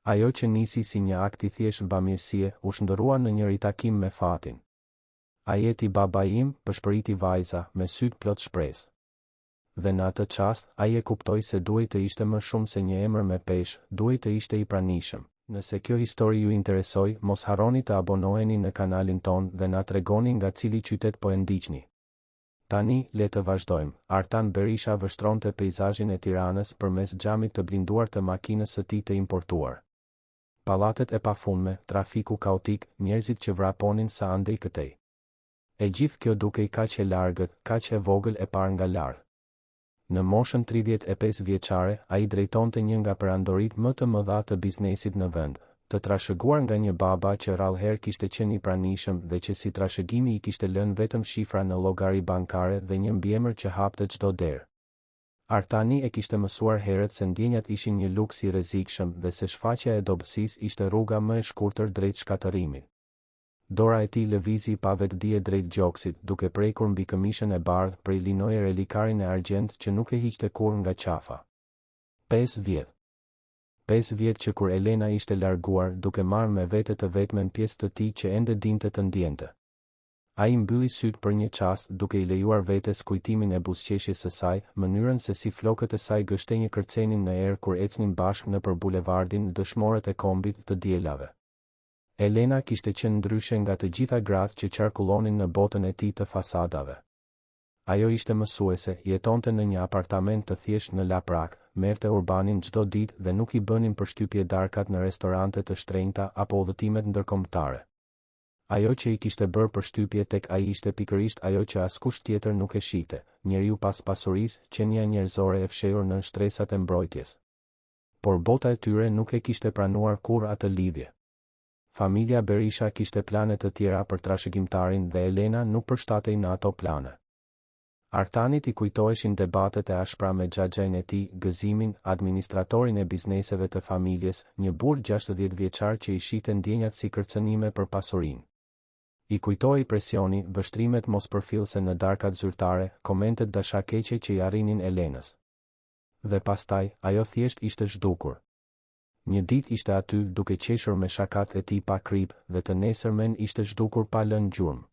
Ajo që nisi si një akt i thjesht bamirësie, u shndërrua në një ritakim me fatin. A jeti baba im, përshpëriti vajza, me sytë plot shpresë. Dhe në atë çast, ai e kuptoi se duhej të ishte më shumë se një emër me peshë, duhej të ishte i pranishëm. Nëse kjo histori ju interesoi, mos harroni të abonoheni në kanalin ton dhe na tregoni nga cili qytet po e ndiqni. Tani, le të vazhdojmë. Artan Berisha vështronte peizazhin e Tiranës përmes xhamit të blinduar të makinës së tij të importuar. Pallatet e pafundme, trafiku kaotik, njerëzit që vraponin sa andej këtej. E gjithë kjo dukej kaq e largët, kaq e vogël e parë nga lart. Në moshën 35 vjeçare, ai drejtonte një nga perandoritë më të mëdha të biznesit në vend, të trashëguar nga një baba që rrallëherë kishte qenë i pranishëm dhe që si trashëgimi i kishte lënë vetëm shifra në llogari bankare dhe një mbiemër që hapte çdo derë. Artani e kishte mësuar herët se ndjenjat ishin një luks i rrezikshëm dhe se shfaqja e dobësisë ishte rruga më e shkurtër drejt shkatërimit. Dora e tij lëvizi pa vetdije drejt gjoksit, duke prekur mbi këmishën e bardhë prej linoje relikarin e argjend që nuk e hiqte kurrë nga qafa. 5 vjet. 5 vjet që kur Elena ishte larguar, duke marrë me vete të vetmen pjesë të tij që ende dinte të ndjente. Ai mbylli syt për një çast, duke i lejuar vetes kujtimin e buzëqeshjes së saj, mënyrën se si flokët e saj gështenjë kërcenin në erë kur ecnin bashkë nëpër bulevardin dëshmorët e kombit të dielave. Elena kishte qenë ndryshe nga të gjitha gratë që qarkullonin në botën e tij të fasadave. Ajo ishte mësuese, jetonte në një apartament të thjesht në Laprak, merrte urbanin çdo ditë dhe nuk i bënin përshtypje darkat në restorante të shtrenjta apo udhëtimet ndërkombëtare. Ajo që i kishte bërë përshtypje tek ai ishte pikërisht ajo që askush tjetër nuk e shihte, njeriu pas pasurisë, qenia njerëzore e fshehur në shtresat e mbrojtjes. Por bota e tyre nuk e kishte pranuar kurrë atë lidhje. Familja Berisha kishte plane të tjera për trashëgimtarin dhe Elena nuk përshtatej në ato plane. Artanit i kujtoheshin debatet e ashpra me xhaxhain e tij, gëzimin, administratorin e bizneseve të familjes, një burr 60 vjeçar që i shihte ndjenjat si kërcënime për pasurinë. I kujtohej presioni, vështrimet mospërfillse në darkat zyrtare, komentet dashakeqe që i arrinin Elenës. Dhe pastaj, ajo thjesht ishte zhdukur. Një ditë ishte aty duke qeshur me shakat e tij pa krip dhe të nesërmen ishte zhdukur pa lënë gjurmë.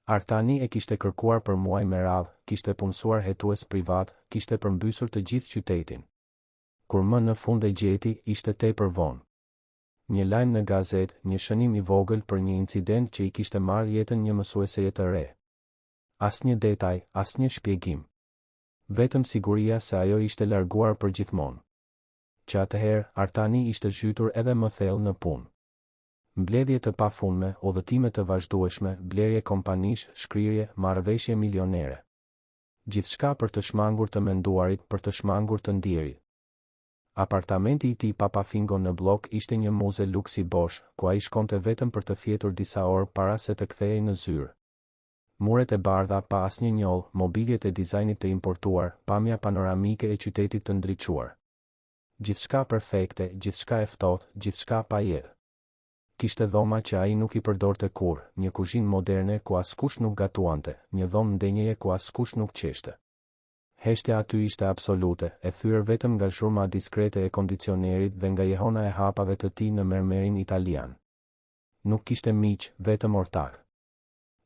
Artani e kishte kërkuar për muaj me radhë, kishte punësuar hetues privat, kishte përmbysur të gjithë qytetin. Kur më në fund e gjeti, ishte tepër vonë. Një lajm në gazetë, një shënim i vogël për një incident që i kishte marrë jetën një mësueseje të re. Asnjë detaj, asnjë shpjegim. Vetëm siguria se ajo ishte larguar përgjithmonë. Që atëherë, Artani ishte zhytur edhe më thellë në punë. Mbledhje të pafundme, udhëtime të vazhdueshme, blerje kompanish, shkrirje, marrëveshje milionere. Gjithçka për të shmangur të menduarit, për të shmangur të ndjerit. Apartamenti i tij papafingo në blok ishte një muze luksi bosh, ku ai shkonte vetëm për të fjetur disa orë para se të kthehej në zyrë. Muret e bardha pa asnjë njoll, mobiljet e dizajnit të importuar, pamja panoramike e qytetit të ndriçuar. Gjithçka perfekte, gjithçka e ftohtë, gjithçka pa jetë. Kishte dhoma që ai nuk i përdorte kurrë, një kuzhinë moderne ku askush nuk gatuante, një dhomë ndenjeje ku askush nuk qeshte. Heshtja aty ishte absolute, e thyer vetëm nga zhurma diskrete e kondicionerit dhe nga jehona e hapave të tij në mermerin italian. Nuk kishte miq, vetëm ortak.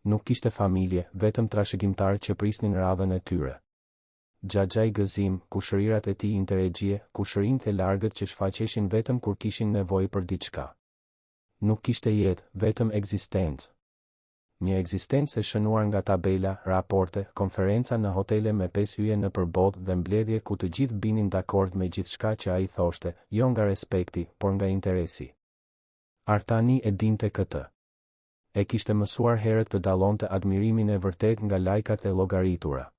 Nuk kishte familje, vetëm trashëgimtarë që prisnin radhën e tyre. Xhaxhai gëzim, kushërirat e tij interregjie, kushërinjtë e largët që shfaqeshin vetëm kur kishin nevojë për diçka. Nuk kishte jetë, vetëm ekzistencë. Një ekzistencë e shënuar nga tabela, raporte, konferenca në hotele me 5 hyje në përbodh dhe mbledhje ku të gjithë binin dakord me gjithçka që ai thoshte, jo nga respekti, por nga interesi. Artani e dinte këtë. E kishte mësuar herët të dallonte admirimin e vërtet nga lajkat e llogaritura.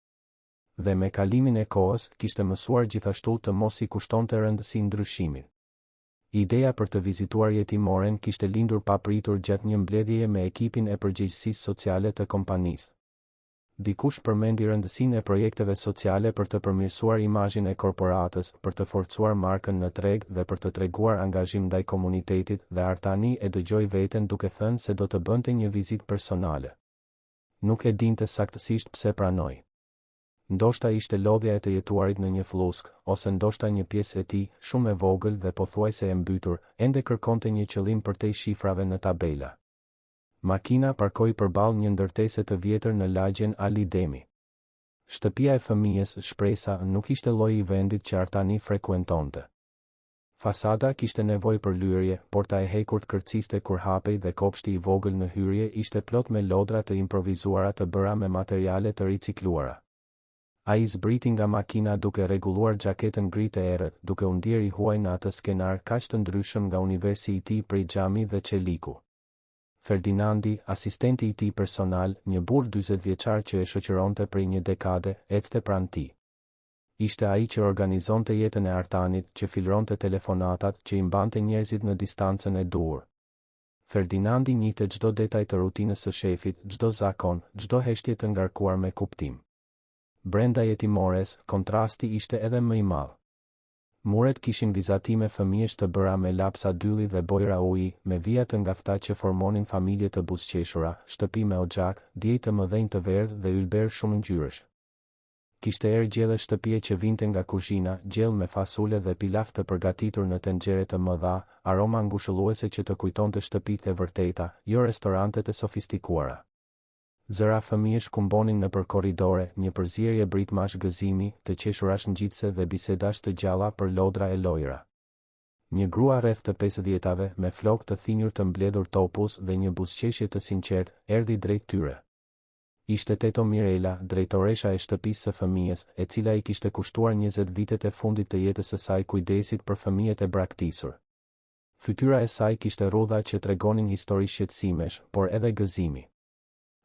Dhe me kalimin e kohës, kishte mësuar gjithashtu të mos i kushtonte rëndësi ndryshimit. Ideja për të vizituar jetimoren kishte lindur papritur gjatë një mbledhjeje me ekipin e përgjegjësisë sociale të kompanisë. Dikush përmendi rëndësinë e projekteve sociale për të përmirësuar imazhin e korporatës, për të forcuar markën në treg dhe për të treguar angazhim ndaj komunitetit, dhe Artani e dëgjoi veten duke thënë se do të bënte një vizitë personale. Nuk e dinte saktësisht pse pranoi. Ndoshta ishte lodhja e të jetuarit në një flusk, ose ndoshta një pjesë e tij, shumë e vogël dhe pothuajse e mbytur, ende kërkonte një qëllim përtej shifrave në tabela. Makina parkoi përballë një ndërtese të vjetër në lagjen Ali Demi. Shtëpia e fëmijës, Shpresa, nuk ishte lloji i vendit që Artani frekuentonte. Fasada kishte nevojë për lyerje, porta e hekurt kërciste kur hapej dhe kopshti i vogël në hyrje ishte plot me lodra të improvizuara të bëra me materiale të ricikluara. Ai zbriti nga makina duke rregulluar xhaketën gri të errët, duke u ndier i huaj në atë skenar kaq të ndryshëm nga universi i tij prej xhami dhe çeliku. Ferdinandi, asistenti i tij personal, një burr 40 vjeçar që e shoqëronte prej një dekade, ecte pranë tij. Ishte ai që organizonte jetën e Artanit, që filronte telefonatat, që i mbante njerëzit në distancën e duhur. Ferdinandi njihte çdo detaj të rutinës së shefit, çdo zakon, çdo heshtje të ngarkuar me kuptim. Brenda jetimores, kontrasti ishte edhe më i madh. Muret kishin vizatime fëmijësh të bëra me lapsa dylli dhe bojra uji, me vija të ngathta që formonin familje të buzëqeshura, shtëpi me oxhak, djej të mëdhenj të verdhë dhe ylber shumë ngjyresh. Kishte erë gjelle shtëpie që vinte nga kuzhina, gjellë me fasule dhe pilaf të përgatitur në tenxhere të mëdha, aroma ngushëlluese që të kujtonte shtëpitë e vërteta, jo restorantet e sofistikuara. Zëra fëmijësh kumbonin nëpër korridore, një përzierje britmash gëzimi, të qeshurash ngjitse dhe bisedash të gjalla për lodra e lojra. Një grua rreth të 50-tave, me flokë të thinjur të mbledhur topuz dhe një buzëqeshje të sinqert, erdhi drejt tyre. Ishte teto Mirela, drejtoresha e shtëpisë së fëmijës, e cila i kishte kushtuar 20 vitet e fundit të jetës së saj kujdesit për fëmijët e braktisur. Fytyra e saj kishte rrudha që tregonin histori shqetësimesh, por edhe gëzimi.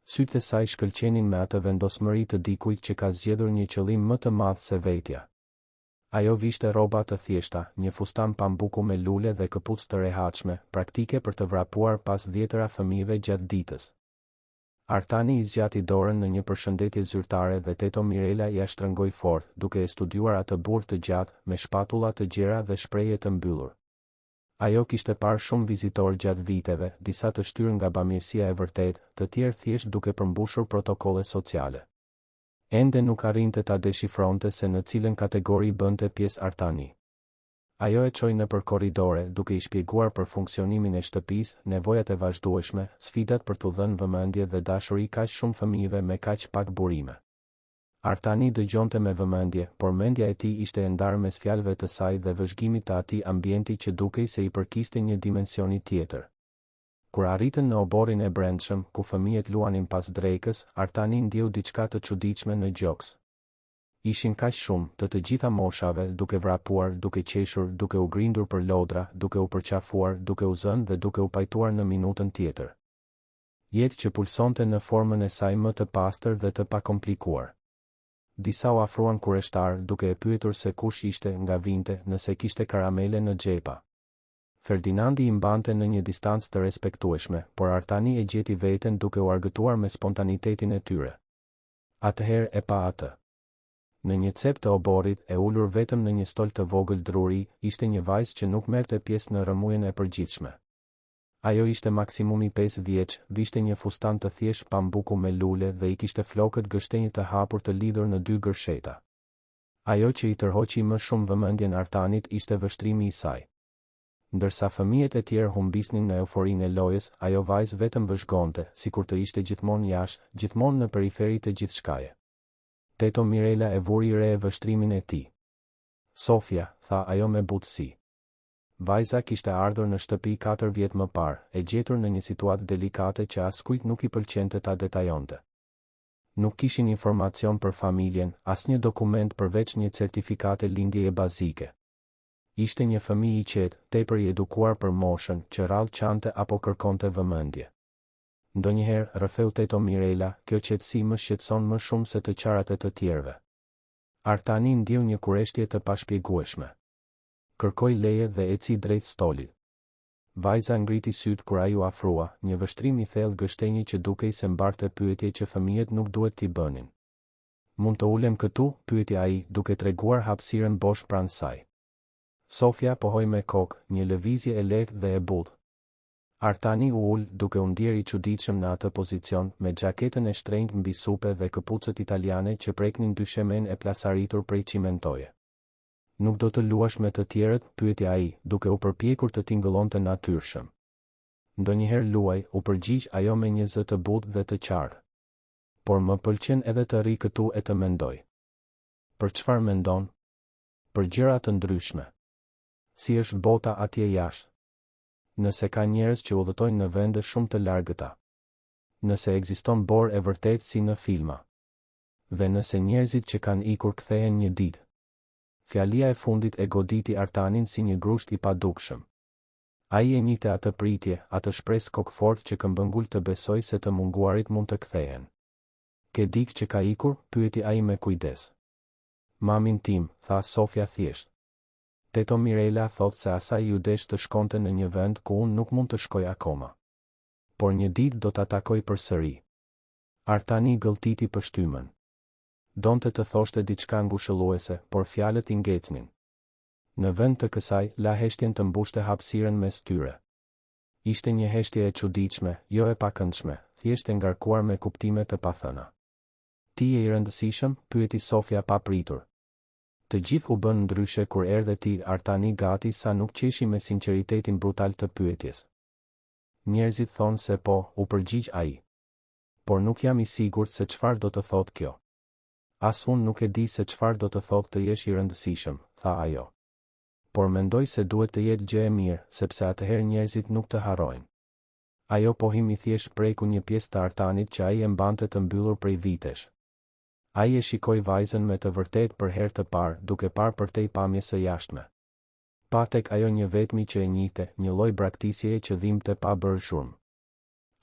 Sytë e saj shkëlqenin me atë vendosmëri të dikujt që ka zgjedhur një qëllim më të madh se vetja. Ajo vishte rroba të thjeshta, një fustan pambuku me lule dhe këpucë të rehatshme, praktike për të vrapuar pas 10 fëmijëve gjatë ditës. Artani i zgjati dorën në një përshëndetje zyrtare dhe teto Mirela ia shtrëngoi fort, duke e studiuar atë burr të gjatë, me shpatulla të gjera dhe shprehje të mbyllur. Ajo kishte parë shumë vizitorë gjatë viteve, disa të shtyrë nga bamirësia e vërtetë, të tjerë thjesht duke përmbushur protokolle sociale. Ende nuk arrinte ta deshifronte se në cilën kategori bënte pjesë Artani. Ajo e çoi nëpër korridore, duke i shpjeguar për funksionimin e shtëpisë, nevojat e vazhdueshme, sfidat për t'u dhënë vëmendje dhe dashuri kaq shumë fëmijëve me kaq pak burime. Artani dëgjonte me vëmendje, por mendja e tij ishte e ndarë mes fjalëve të saj dhe vëzhgimit të atij ambienti që dukej se i përkiste një dimensioni tjetër. Kur arritën në oborin e brendshëm, ku fëmijët luanin pas drekës, Artani ndjeu diçka të çuditshme në gjoks. Ishin kaq shumë, të gjitha moshave, duke vrapuar, duke qeshur, duke u grindur për lodra, duke u përqafuar, duke u zënë dhe duke u pajtuar në minutën tjetër. Jetë që pulsonte në formën e saj më të pastër dhe të pakomplikuar. Disa u afruan kureshtar, duke e pyetur se kush ishte, nga vinte, nëse kishte karamele në xhepa. Ferdinandi i mbante në një distancë të respektueshme, por Artani e gjeti veten duke u argëtuar me spontanitetin e tyre. Atëherë e pa atë. Në një cep të oborit, e ulur vetëm në një stol të vogël druri, ishte një vajzë që nuk merrte pjesë në rëmujën e përgjithshme. Ajo ishte maksimumi 5 vjeç, vishte një fustan të thjeshtë pambuku me lule dhe i kishte flokët gështenjë të hapur të lidhur në 2 gërsheta. Ajo që i tërhoqi më shumë vëmendjen Artanit ishte vështrimi i saj. Ndërsa fëmijët e tjerë humbisnin në euforinë e lojës, ajo vajzë vetëm vëzhgonte, sikur të ishte gjithmonë jashtë, gjithmonë në periferi të gjithçkaje. Teto Mirela e vuri re e vështrimin e tij. Sofia, tha ajo me butësi. Vajza kishte ardhur në shtëpi 4 vjet më parë, e gjetur në një situatë delikate që askujt nuk i pëlqente ta detajonte. Nuk kishin informacion për familjen, asnjë dokument përveç një certifikate lindjeje bazike. Ishte një fëmijë i qetë, tepër i edukuar për moshën, që rrallë qante apo kërkonte vëmendje. Ndonjëherë, rrëfeu teto Mirela, kjo qetësi më shqetëson më shumë se të qarat e të tjerëve. Artani ndjeu një kureshtje të pashpjegueshme. Kërkoi leje dhe eci drejt stolit. Vajza ngriti syt kur ai u afrua, një vështrim i thellë gështenjë që dukej se mbarte pyetje që fëmijët nuk duhet t'i bënin. Mund të ulem këtu? Pyeti ai, duke treguar hapësirën bosh pranë saj. Sofia pohoi me kokë, një lëvizje e lehtë dhe e butë. Artani u ul duke u ndier i çuditshëm në atë pozicion, me xhaketën e shtrenjtë mbi supe dhe këpucët italiane që preknin dyshemen e plasaritur prej çimentoje. Nuk do të luash me të tjerët, pyeti ai, duke u përpjekur të tingëllonte natyrshëm. Ndonjëherë luaj, u përgjigj ajo me një zë të butë dhe të qartë. Por më pëlqen edhe të rri këtu e të mendoj. Për çfarë mendon? Për gjëra të ndryshme. Si është bota atje jashtë? Nëse ka njerëz që udhëtojnë në vende shumë të largëta. Nëse ekziston borë e vërtet si në filma. Dhe nëse njerëzit që kanë ikur kthehen një ditë. Fjalia e fundit e goditi Artanin si një grusht i padukshëm. Ai e njihte atë pritje, atë shpresë kokfort që këmbëngul të besoj se të munguarit mund të kthehen. Ke dikë që ka ikur? Pyeti ai me kujdes. Mamin tim, tha Sofia thjesht. Teto Mirela thot se asaj ju desh të shkonte në një vend ku unë nuk mund të shkoj akoma. Por një ditë do ta takoj përsëri. Artani gëlltiti pështymën. Donte të thoshte diçka ngushëlluese, por fjalët i ngecnin. Në vend të kësaj, la heshtjen të mbushte hapësirën mes tyre. Ishte një heshtje e çuditshme, jo e pakëndshme, thjesht e ngarkuar me kuptime të pathëna. Ti je i rëndësishëm? Pyeti Sofia pa pritur. Të gjithë u bën ndryshe kur erdhe ti, Artani gati sa nuk qeshi me sinqeritetin brutal të pyetjes. Njerëzit thonë se po, u përgjigj ai. Por nuk jam i sigurt se çfarë do të thotë kjo. As unë nuk e di se çfarë do të thotë të jesh i rëndësishëm, tha ajo. Por mendoj se duhet të jetë gjë e mirë, sepse atëherë njerëzit nuk të harrojnë. Ajo pohimi thjesht preku një pjesë të Artanit që ai e mbante të mbyllur prej vitesh. Ai e shikoi vajzën me të vërtet për herë të parë, duke parë përtej pamjes së jashtme. Pa tek ajo një vetmi që e njihte, një lloj braktisjeje që dhimbte pa bërë zhurmë.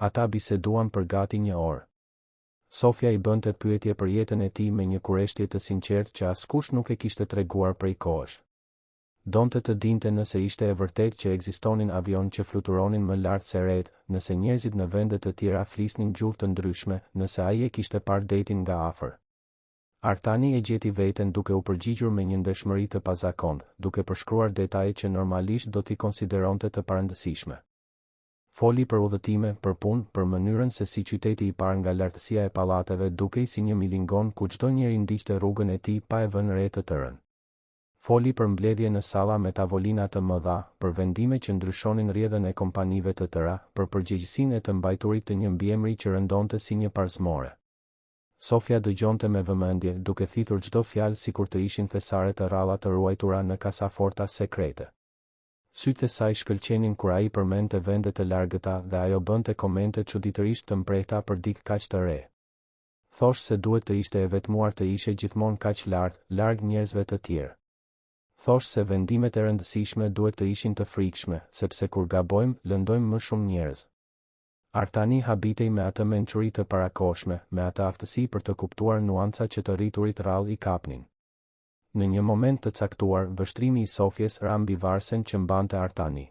Ata biseduan për gati një orë. Sofia i bënte pyetje për jetën e tij me një kurreshtje të sinqertë që askush nuk e kishte treguar prej kohësh. Donte të dinte nëse ishte e vërtet që ekzistonin avion që fluturonin më lart se ret, nëse njerëzit në vende të tjera flisnin gjuhë të ndryshme, nëse ai e kishte parë detin nga afër. Artani e gjeti veten duke u përgjigjur me një ndeshmëri të pazakontë, duke përshkruar detaje që normalisht do t'i konsideronte të parëndësishme. Foli për udhëtime, për punë, për mënyrën se si qyteti i parë nga lartësia e pallateve dukej si një milingon ku çdo njeri ndiqte rrugën e tij pa e vënë re të tërën. Foli për mbledhje në salla me tavolina të mëdha, për vendime që ndryshonin rrjedhën e kompanive të tëra, për përgjegjësinë e të mbajturit të një mbiemri që rëndonte si një parsmore. Sofia dëgjonte me vëmendje, duke thithur çdo fjalë sikur të ishin thesare të rralla të ruajtura në kasaforta sekrete. Sytë e saj shkëlqenin kur ai përmendte vende të largëta dhe ajo bënte komente çuditërisht të mprehta për dikë kaq të re. Thosh se duhet të ishte e vetmuar të ishe gjithmonë kaq larg njerëzve të tjerë. Thosh se vendimet e rëndësishme duhet të ishin të frikshme, sepse kur gabojmë, lëndojmë më shumë njerëz. Artani habitej me atë mençuri të parakoshme, me atë aftësi për të kuptuar nuanca që të rriturit rrallë i kapnin. Në një moment të caktuar, vështrimi i Sofjes ra mbi varsen që mbante Artani.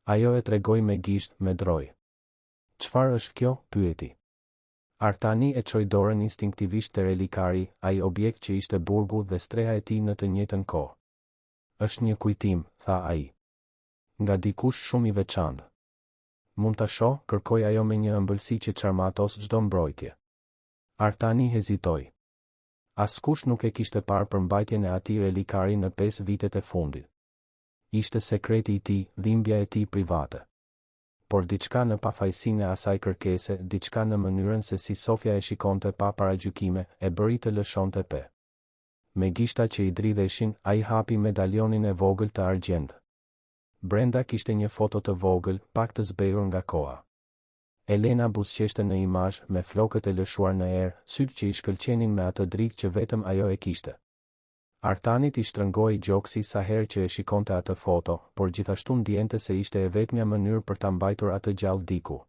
Ajo e tregoi me gisht, me droj. Çfarë është kjo? Pyeti. Artani e çoi dorën instinktivisht te relikari, ai objekt që ishte burgu dhe streha e tij në të njëjtën kohë. Është një kujtim, tha ai. Nga dikush shumë i veçantë. Mund ta shoh? Kërkoi ajo me një ëmbëlsi që çarmatos çdo mbrojtje. Artani hezitoi. Askush nuk e kishte parë përmbajtjen e atij relikari në 5 vitet e fundit. Ishte sekreti i tij, dhimbja e tij private. Por diçka në pafajësinë e asaj kërkese, diçka në mënyrën se si Sofia e shikonte pa paragjykime, e bëri të lëshonte pe. Me gishta që i dridheshin, ai hapi medaljonin e vogël të argjend. Brenda kishte një foto të vogël, pak të zbehur nga koha. Elena buzëqeshte në imazh, me flokët e lëshuar në erë, sytë që i shkëlqenin me atë dritë që vetëm ajo e kishte. Artanit i shtrëngoi gjoksi sa herë që e shikonte atë foto, por gjithashtu ndjente se ishte e vetmja mënyrë për ta mbajtur atë gjallë diku.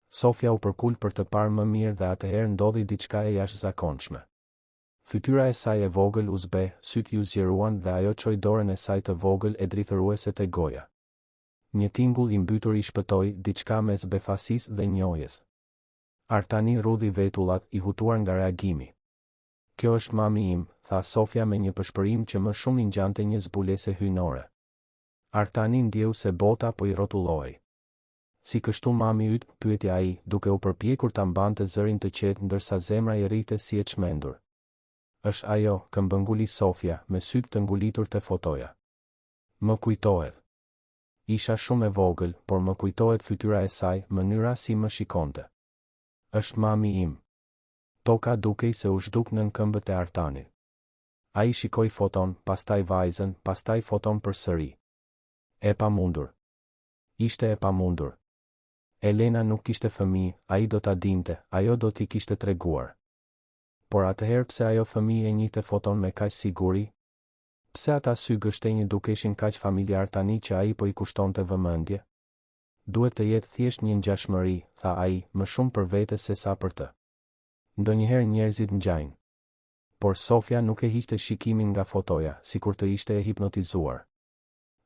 Sofia u përkul për të parë më mirë dhe atëherë ndodhi diçka e jashtëzakonshme. Fytyra e saj e vogël u zbe, sytë ju zgjeruan dhe ajo çoi dorën e saj të vogël e drithëruese te goja. Një tingull i mbytur i shpëtoi, diçka mes befasisë dhe njohjes. Artani rudhi vetullat, i hutuar nga reagimi. Kjo është mami im, tha Sofia me një përshpërim që më shumë i ngjante një zbulese hyjnore. Artani ndjeu se bota po i rrotulloi. Si kështu mami yt, pyeti ai, duke u përpjekur ta mbante zërin të qetë ndërsa zemra i rrite si e çmendur. Është ajo, këmbënguli Sofia, me sytë të ngulitur te fotoja. Më kujtohet. Isha shumë e vogël, por më kujtohet fytyra e saj, mënyra si më shikonte. Është mami im. Toka dukej se u zhduk nën këmbët e Artanit. Ai shikoi foton, pastaj vajzën, pastaj foton përsëri. E pamundur. Ishte e pamundur. Elena nuk kishte fëmijë, ai do ta dinte, ajo do t'i kishte treguar. Por atëherë pse ajo fëmijë e njihte foton me kaq siguri? Pse ata sy gështenjë dukeshin kaq familjar tani që ai po i kushtonte vëmendje? Duhet të jetë thjesht një ngjashmëri, tha ai, më shumë për vete se sa për të. Ndonjëherë njerëzit ngjajnë. Por Sofia nuk e hiqte shikimin nga fotoja, sikur të ishte e hipnotizuar.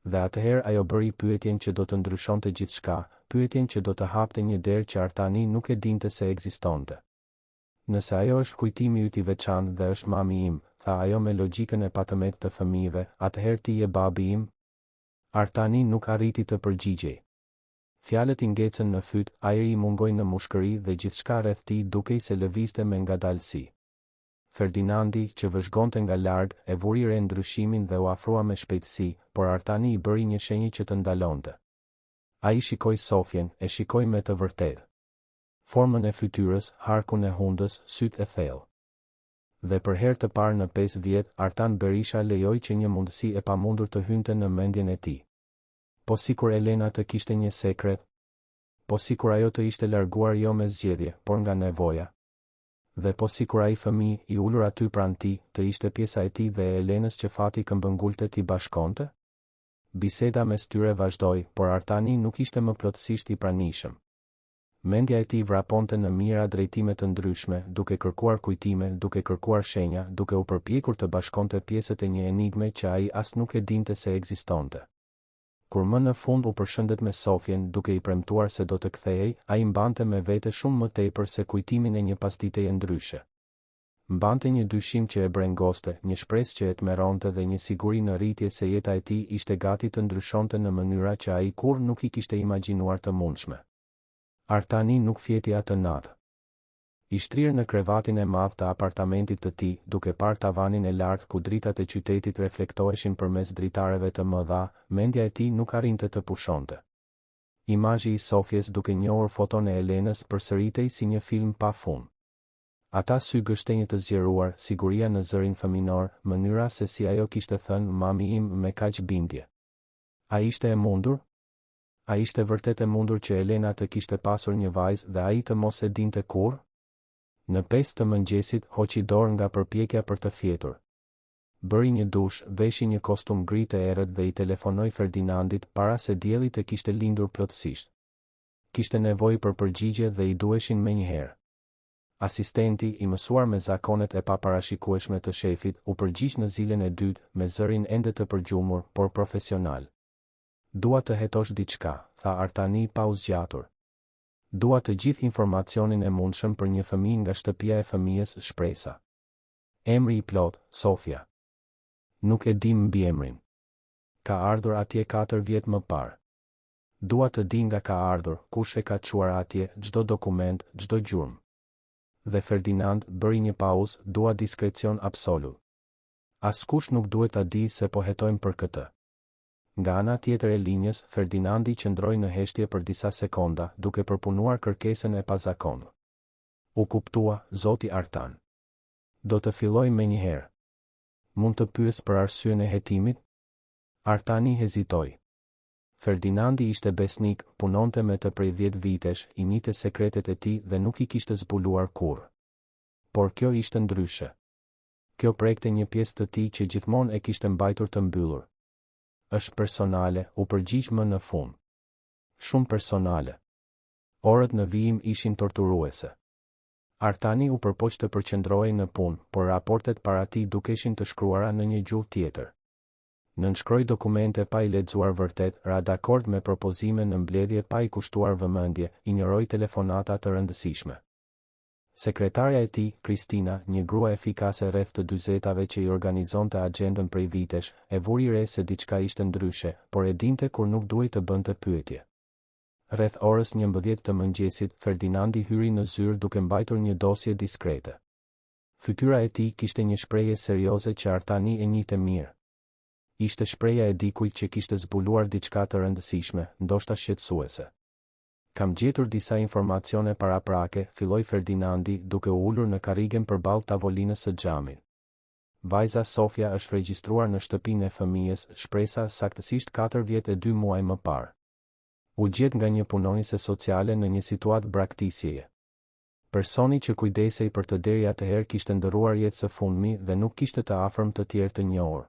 Dhe atëherë ajo bëri pyetjen që do të ndryshonte gjithçka, pyetjen që do të hapte një derë që Artani nuk e dinte se ekzistonte. Nëse ajo është kujtimi yt i veçantë dhe është mami im, tha ajo me logjikën e patëmet të fëmijëve, atëherë ti je babi im? Artani nuk arriti të përgjigjej. Fjalët i ngecën në fyt, ajri i mungoi në mushkëri dhe gjithçka rreth tij dukej se lëvizte me ngadalësi. Ferdinandi, që vëzhgonte nga larg, e vuri re ndryshimin dhe u afrua me shpejtësi, por Artani i bëri një shenjë që të ndalonte. Ai shikoi Sofjen, e shikoi me të vërtetë. Formën e fytyrës, harkun e hundës, sytë e thellë. Dhe për herë të parë në 5 vjet, Artan Berisha lejoi që një mundësi e pamundur të hynte në mendjen e tij. Po sikur Elena të kishte një sekret, po sikur ajo të ishte larguar jo me zgjedhje, por nga nevoja. Dhe po sikur ai fëmijë i ulur aty pranë tij, të ishte pjesa e tij dhe e Elenës që fati këmbëngulte t'i bashkonte? Biseda mes tyre vazhdoi, por Artani nuk ishte më plotësisht i pranishëm. Mendja e tij vraponte në mijëra drejtime të ndryshme, duke kërkuar kujtime, duke kërkuar shenja, duke u përpjekur të bashkonte pjesët e një enigme që ai as nuk e dinte se ekzistonte. Kur më në fund u përshëndet me Sofjen, duke i premtuar se do të kthehej, ai mbante me vete shumë më tepër se kujtimin e një pasditeje ndryshe. Mbante një dyshim që e brengoste, një shpresë që e tmerronte dhe një siguri në rritje se jeta e tij ishte gati të ndryshonte në mënyra që ai kurrë nuk i kishte imagjinuar të mundshme. Artani nuk fjeti atë natë. I shtrirë në krevatin e madh të apartamentit të tij, duke parë tavanin e lartë ku dritat e qytetit reflektoheshin përmes dritareve të mëdha, mendja e tij nuk arrinte të pushonte. Imazhi i Sofjes duke njohur foton e Elenës përsëritej si një film pa fund. Ata sy gështenjë të zgjeruar, siguria në zërin fëminor, mënyra se si ajo kishte thënë mami im me kaq bindje. A ishte e mundur? A ishte vërtet e mundur që Elena të kishte pasur një vajzë dhe ai të mos e dinte kurrë? Në 5 të mëngjesit, hoqi dorë nga përpjekja për të fjetur. Bëri një dush, veshi një kostum gri të errët dhe i telefonoi Ferdinandit para se dielli të kishte lindur plotësisht. Kishte nevojë për përgjigje dhe i duheshin menjëherë. Asistenti, i mësuar me zakonet e paparashikueshme të shefit, u përgjigj në zilën e dytë, me zërin ende të përgjumur, por profesional. Dua të hetosh diçka, tha Artani pa u zgjatur. Dua të gjithë informacionin e mundshëm për një fëmijë nga shtëpia e fëmijës shpresa. Emri i plot, Sofia. Nuk e di mbi emrin. Ka ardhur atje 4 vjet më parë. Dua të di nga ka ardhur, kush e ka çuar atje, çdo dokument, çdo gjurmë. Dhe Ferdinand bëri një pauzë, dua diskrecion absolut. Askush nuk duhet ta di se po hetojmë për këtë. Nga ana tjetër e linjës, Ferdinandi qëndroi në heshtje për disa sekonda, duke përpunuar kërkesën e pazakonur. U kuptua, zoti Artan. Do të filloj menjëherë. Mund të pyes për arsyen e hetimit? Artani hezitoi. Ferdinandi ishte besnik, punonte me të prej 10 vitesh, i njihte sekretet e tij dhe nuk i kishte zbuluar kurrë. Por kjo ishte ndryshe. Kjo prekte një pjesë të tij që gjithmonë e kishte mbajtur të mbyllur. Është personale, u përgjigj më në fund. Shumë personale. Orët në vijim ishin torturuese. Artani u përpoq të përqendrohej në punë, por raportet para tij dukeshin të shkruara në një gjuhë tjetër. Nënshkroi dokumente pa i lexuar vërtet, ra dakord me propozime në mbledhje pa i kushtuar vëmendje, injoroi telefonata të rëndësishme. Sekretarja e tij, Kristina, një grua efikase rreth të 40-tave që i organizonte agjendën prej vitesh, e vuri re se diçka ishte ndryshe, por e dinte kur nuk duhej të bënte pyetje. Rreth orës 11 të mëngjesit, Ferdinandi hyri në zyrë duke mbajtur një dosje diskrete. Fytyra e tij kishte një shprehje serioze që Artani e njihte mirë. Ishte shprehja e dikujt që kishte zbuluar diçka të rëndësishme, ndoshta shqetësuese. Kam gjetur disa informacione paraprake, filloi Ferdinandi duke u ulur në karrigen përballë tavolinës së xhamit. Vajza Sofia është regjistruar në shtëpinë e fëmijës, shpresa saktësisht 4 vjet e 2 muaj më parë. U gjet nga një punonjëse sociale në një situatë braktisjeje. Personi që kujdesej për të deri atëherë kishte ndëruar jetë së fundmi dhe nuk kishte të afërm të tjerë të njohur.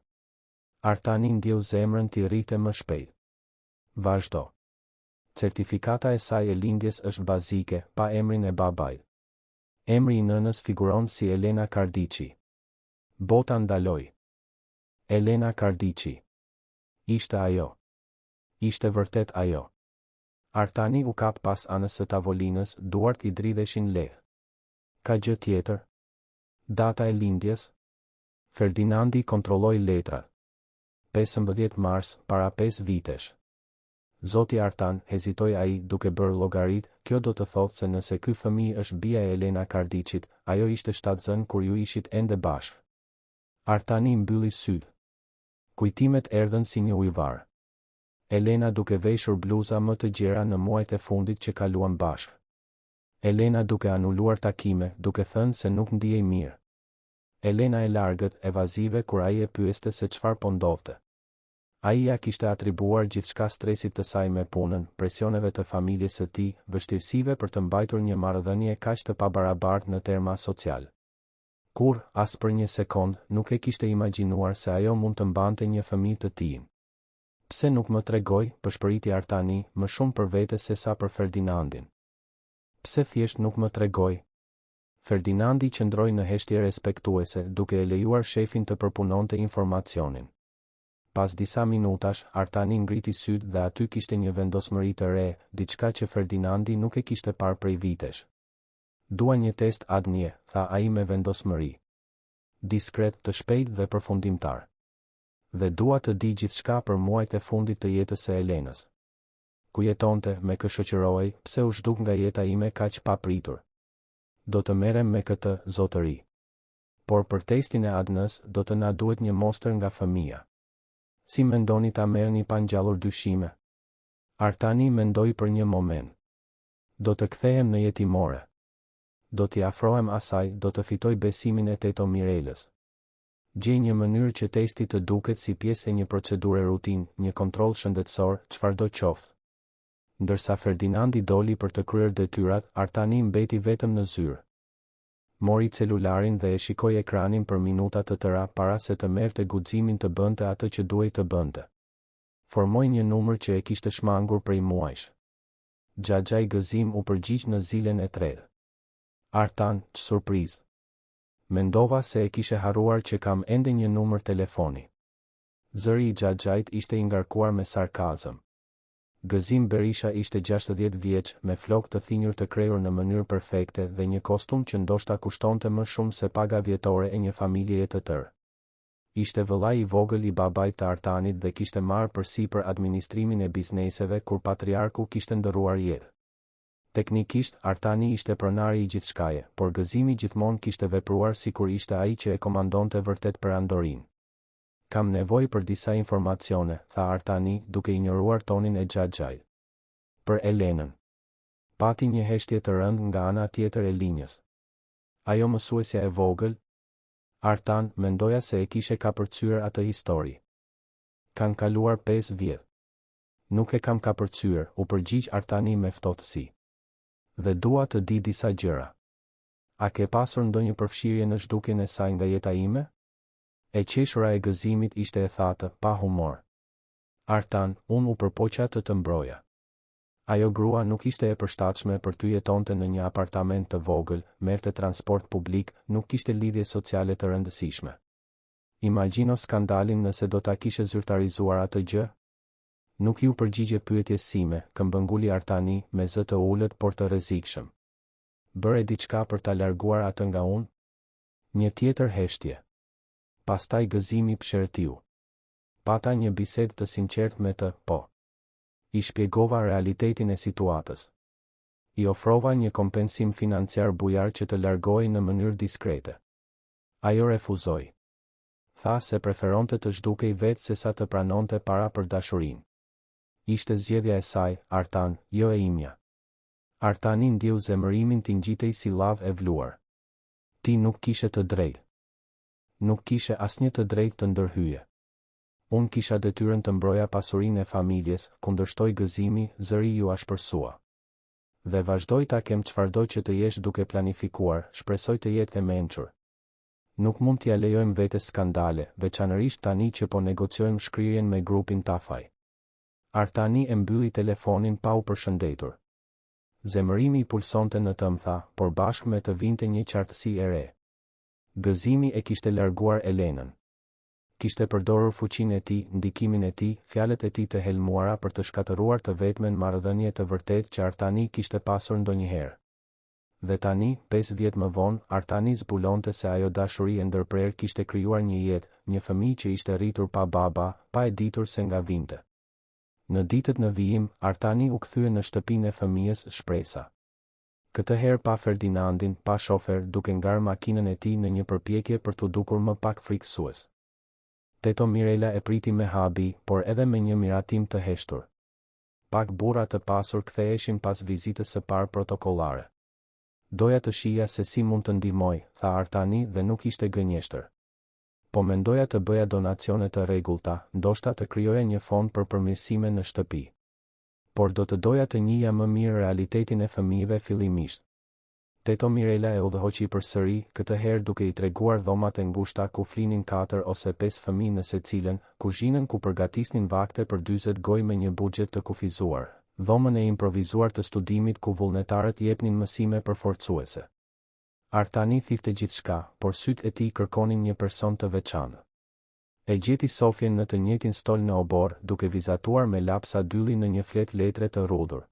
Artani ndjeu zemrën t'i rrite më shpejt. Vazhdo. Certifikata e saj e lindjes është bazike, pa emrin e babait. Emri i nënës figuron si Elena Kardici. Bota ndaloi. Elena Kardici. Ishte ajo. Ishte vërtet ajo. Artani u kap pas anës së tavolinës, duart i dridheshin lehtë. Ka gjë tjetër? Data e lindjes? Ferdinandi kontrolloi letrat. 15 mars, para 5 vitesh. Zoti Artan, hezitoi ai duke bërë llogarit, kjo do të thotë se nëse ky fëmijë është bia e Elena Kardicit, ajo ishte shtatzën kur ju ishit ende bashkë. Artani mbylli syt. Kujtimet erdhën si një ujvar. Elena duke veshur bluza më të gjera në muajt e fundit që kaluan bashkë. Elena duke anuluar takime, duke thënë se nuk ndihej mirë. Elena e largët, evazive kur ai e pyeste se çfarë po ndodhte. Ai ja kishte atribuar gjithçka stresit të saj me punën, presioneve të familjes së tij, vështirësive për të mbajtur një marrëdhënie kaq të pabarabartë në terma social. Kur, as për një sekond, nuk e kishte imagjinuar se ajo mund të mbante një fëmijë të tij. Pse nuk më tregoj, përshpëriti Artani, më shumë për vete se sa për Ferdinandin. Pse thjesht nuk më tregoj? Ferdinandi qëndroi në heshtje respektuese, duke e lejuar shefin të përpunonte informacionin. Pas disa minutash, Artani ngriti syt dhe aty kishte një vendosmëri të re, diçka që Ferdinandi nuk e kishte parë prej vitesh. Dua një test ADN, tha ai me vendosmëri. Diskret, të shpejt dhe përfundimtar. Dhe dua të di gjithçka për muajt e fundit të jetës së Elenës. Ku jetonte, me kë shoqërohej, pse u zhduk nga jeta ime kaq pa pritur. Do të merrem me këtë, zotëri. Por për testin e ADN-s, do të na duhet një mostër nga fëmia. Si mendoni ta merrni pa ngjallur dyshime? Artani mendoi për një moment. Do të kthehem në jetimore. Do t'i afrohem asaj, do të fitoj besimin e Teto Mirelës. Gjej një mënyrë që testi të duket si pjesë e një procedure rutinë, një kontroll shëndetësor, çfarëdo qoftë. Ndërsa Ferdinandi doli për të kryer detyrat, Artani mbeti vetëm në zyrë. Mori celularin dhe e shikoi ekranin për minuta të tëra para se të merrte guximin të bënte atë që duhej të bënte. Formoi një numër që e kishte shmangur prej muajsh. Xhaxhai Gëzim u përgjigj në zilen e tretë. Artan, surprizë. Mendova se e kishe harruar që kam ende një numër telefoni. Zëri i Xhaxhait ishte i ngarkuar me sarkazëm. Gëzim Berisha ishte 60 vjeç, me flokë të thinjur të krejur në mënyrë perfekte dhe një kostum që ndoshta kushtonte më shumë se paga vjetore e një familjeje të tërë. Ishte vëllai i vogël i babait të Artanit dhe kishte marrë përsipër administrimin e bizneseve kur patriarku kishte ndërruar jetë. Teknikisht, Artani ishte pronari i gjithçkaje, por Gëzimi gjithmonë kishte vepruar sikur ishte ai që e komandonte vërtet perandorin. Kam nevojë për disa informacione, tha Artani, duke injoruar tonin e Xhaxhait. Për Elenën. Pati një heshtje të rëndë nga ana tjetër e linjës. Ajo mësuesja e vogël? Artan, mendoja se e kishe kapërcyer atë histori. Kan kaluar 5 vjet. Nuk e kam kapërcyer, u përgjigj Artani me ftohtësi. Dhe dua të di disa gjëra. A ke pasur ndonjë përfshirje në zhdukjen e saj nga jeta ime? E qeshura e Gëzimit ishte e thatë, pa humor. Artan, unë u përpoqja të mbroja. Ajo grua nuk ishte e përshtatshme për ty jetonte në një apartament të vogël, merrte transport publik, nuk kishte lidhje sociale të rëndësishme. Imagjino skandalin nëse do ta kishe zyrtarizuar atë gjë? Nuk ju përgjigje pyetjes sime, këmbënguli Artani me zë të ulët por të rrezikshëm. Bëre diçka për ta larguar atë nga unë? Një tjetër heshtje. Pastaj Gëzimi pshertiu. Pata një bisedë të sinqertë me të, po. I shpjegova realitetin e situatës. I ofrova një kompensim financiar bujar që të largohej në mënyrë diskrete. Ajo refuzoi. Tha se preferonte të zhdukej vetë se sa të pranonte para për dashurinë. Ishte zgjedhja e saj, Artan, jo e imja. Artani ndjeu zemërimin t'i ngjitej si lavë e vluar. Ti nuk kishe të drejtë. Nuk kishe asnjë të drejtë të ndërhyje. Unë kisha detyrën të mbroja pasurinë e familjes, kundërshtoi gëzimi, zëri ju ashpërsua. Dhe vazhdoj ta kem çfarëdo që të jesh duke planifikuar, shpresoj të jetë e mençur. Nuk mund t'ja lejojmë vetes skandale, veçanërisht tani që po negociojmë shkrirjen me grupin Tafaj. Artani e mbylli telefonin pa u përshëndetur. Zemërimi I pulsonte në të më tha, por bashkë me të vinte një qartësi e re. Gëzimi e kishte larguar Elenën. Kishte përdorur fuqinë e tij, ndikimin e tij, fjalët e tij të helmuara për të shkatëruar të vetmen marrëdhënie të vërtetë që Artani kishte pasur ndonjëherë. Dhe tani, 5 vjet më vonë, Artani zbulonte se ajo dashuri e ndërprer kishte krijuar një jetë, një fëmijë që ishte rritur pa baba, pa e ditur se nga vinte. Në ditët në vijim, Artani u kthye në shtëpinë e fëmijës Shpresa. Këtë herë pa Ferdinandin, pa shofer, duke ngarë makinën e tij në një përpjekje për t'u dukur më pak frikësues. Teto Mirela e priti me habi, por edhe me një miratim të heshtur. Pak burra të pasur ktheheshin pas vizitës së parë protokollare. Doja të shija se si mund të ndihmoj, tha Artani dhe nuk ishte gënjeshtër. Po mendoja të bëja donacione të rregullta, ndoshta të krijoja një fond për përmirësime në shtëpi. Por do të doja të njihja më mirë realitetin e fëmijëve fillimisht. Teto Mirela e udhëhoqi përsëri, këtë herë duke I treguar dhomat e ngushta ku flinin 4 ose 5 fëmijë në secilën, kuzhinën ku përgatisnin vakte për 40 gojë me një buxhet të kufizuar, dhomën e improvizuar të studimit ku vullnetarët jepnin mësime përforcuese. Artani thifte gjithçka, por sytë e tij kërkonin një person të veçantë. E gjeti Sofjen në të njëjtin stol në obor, duke vizatuar me lapsa dylli në një flet letre të rrudhur.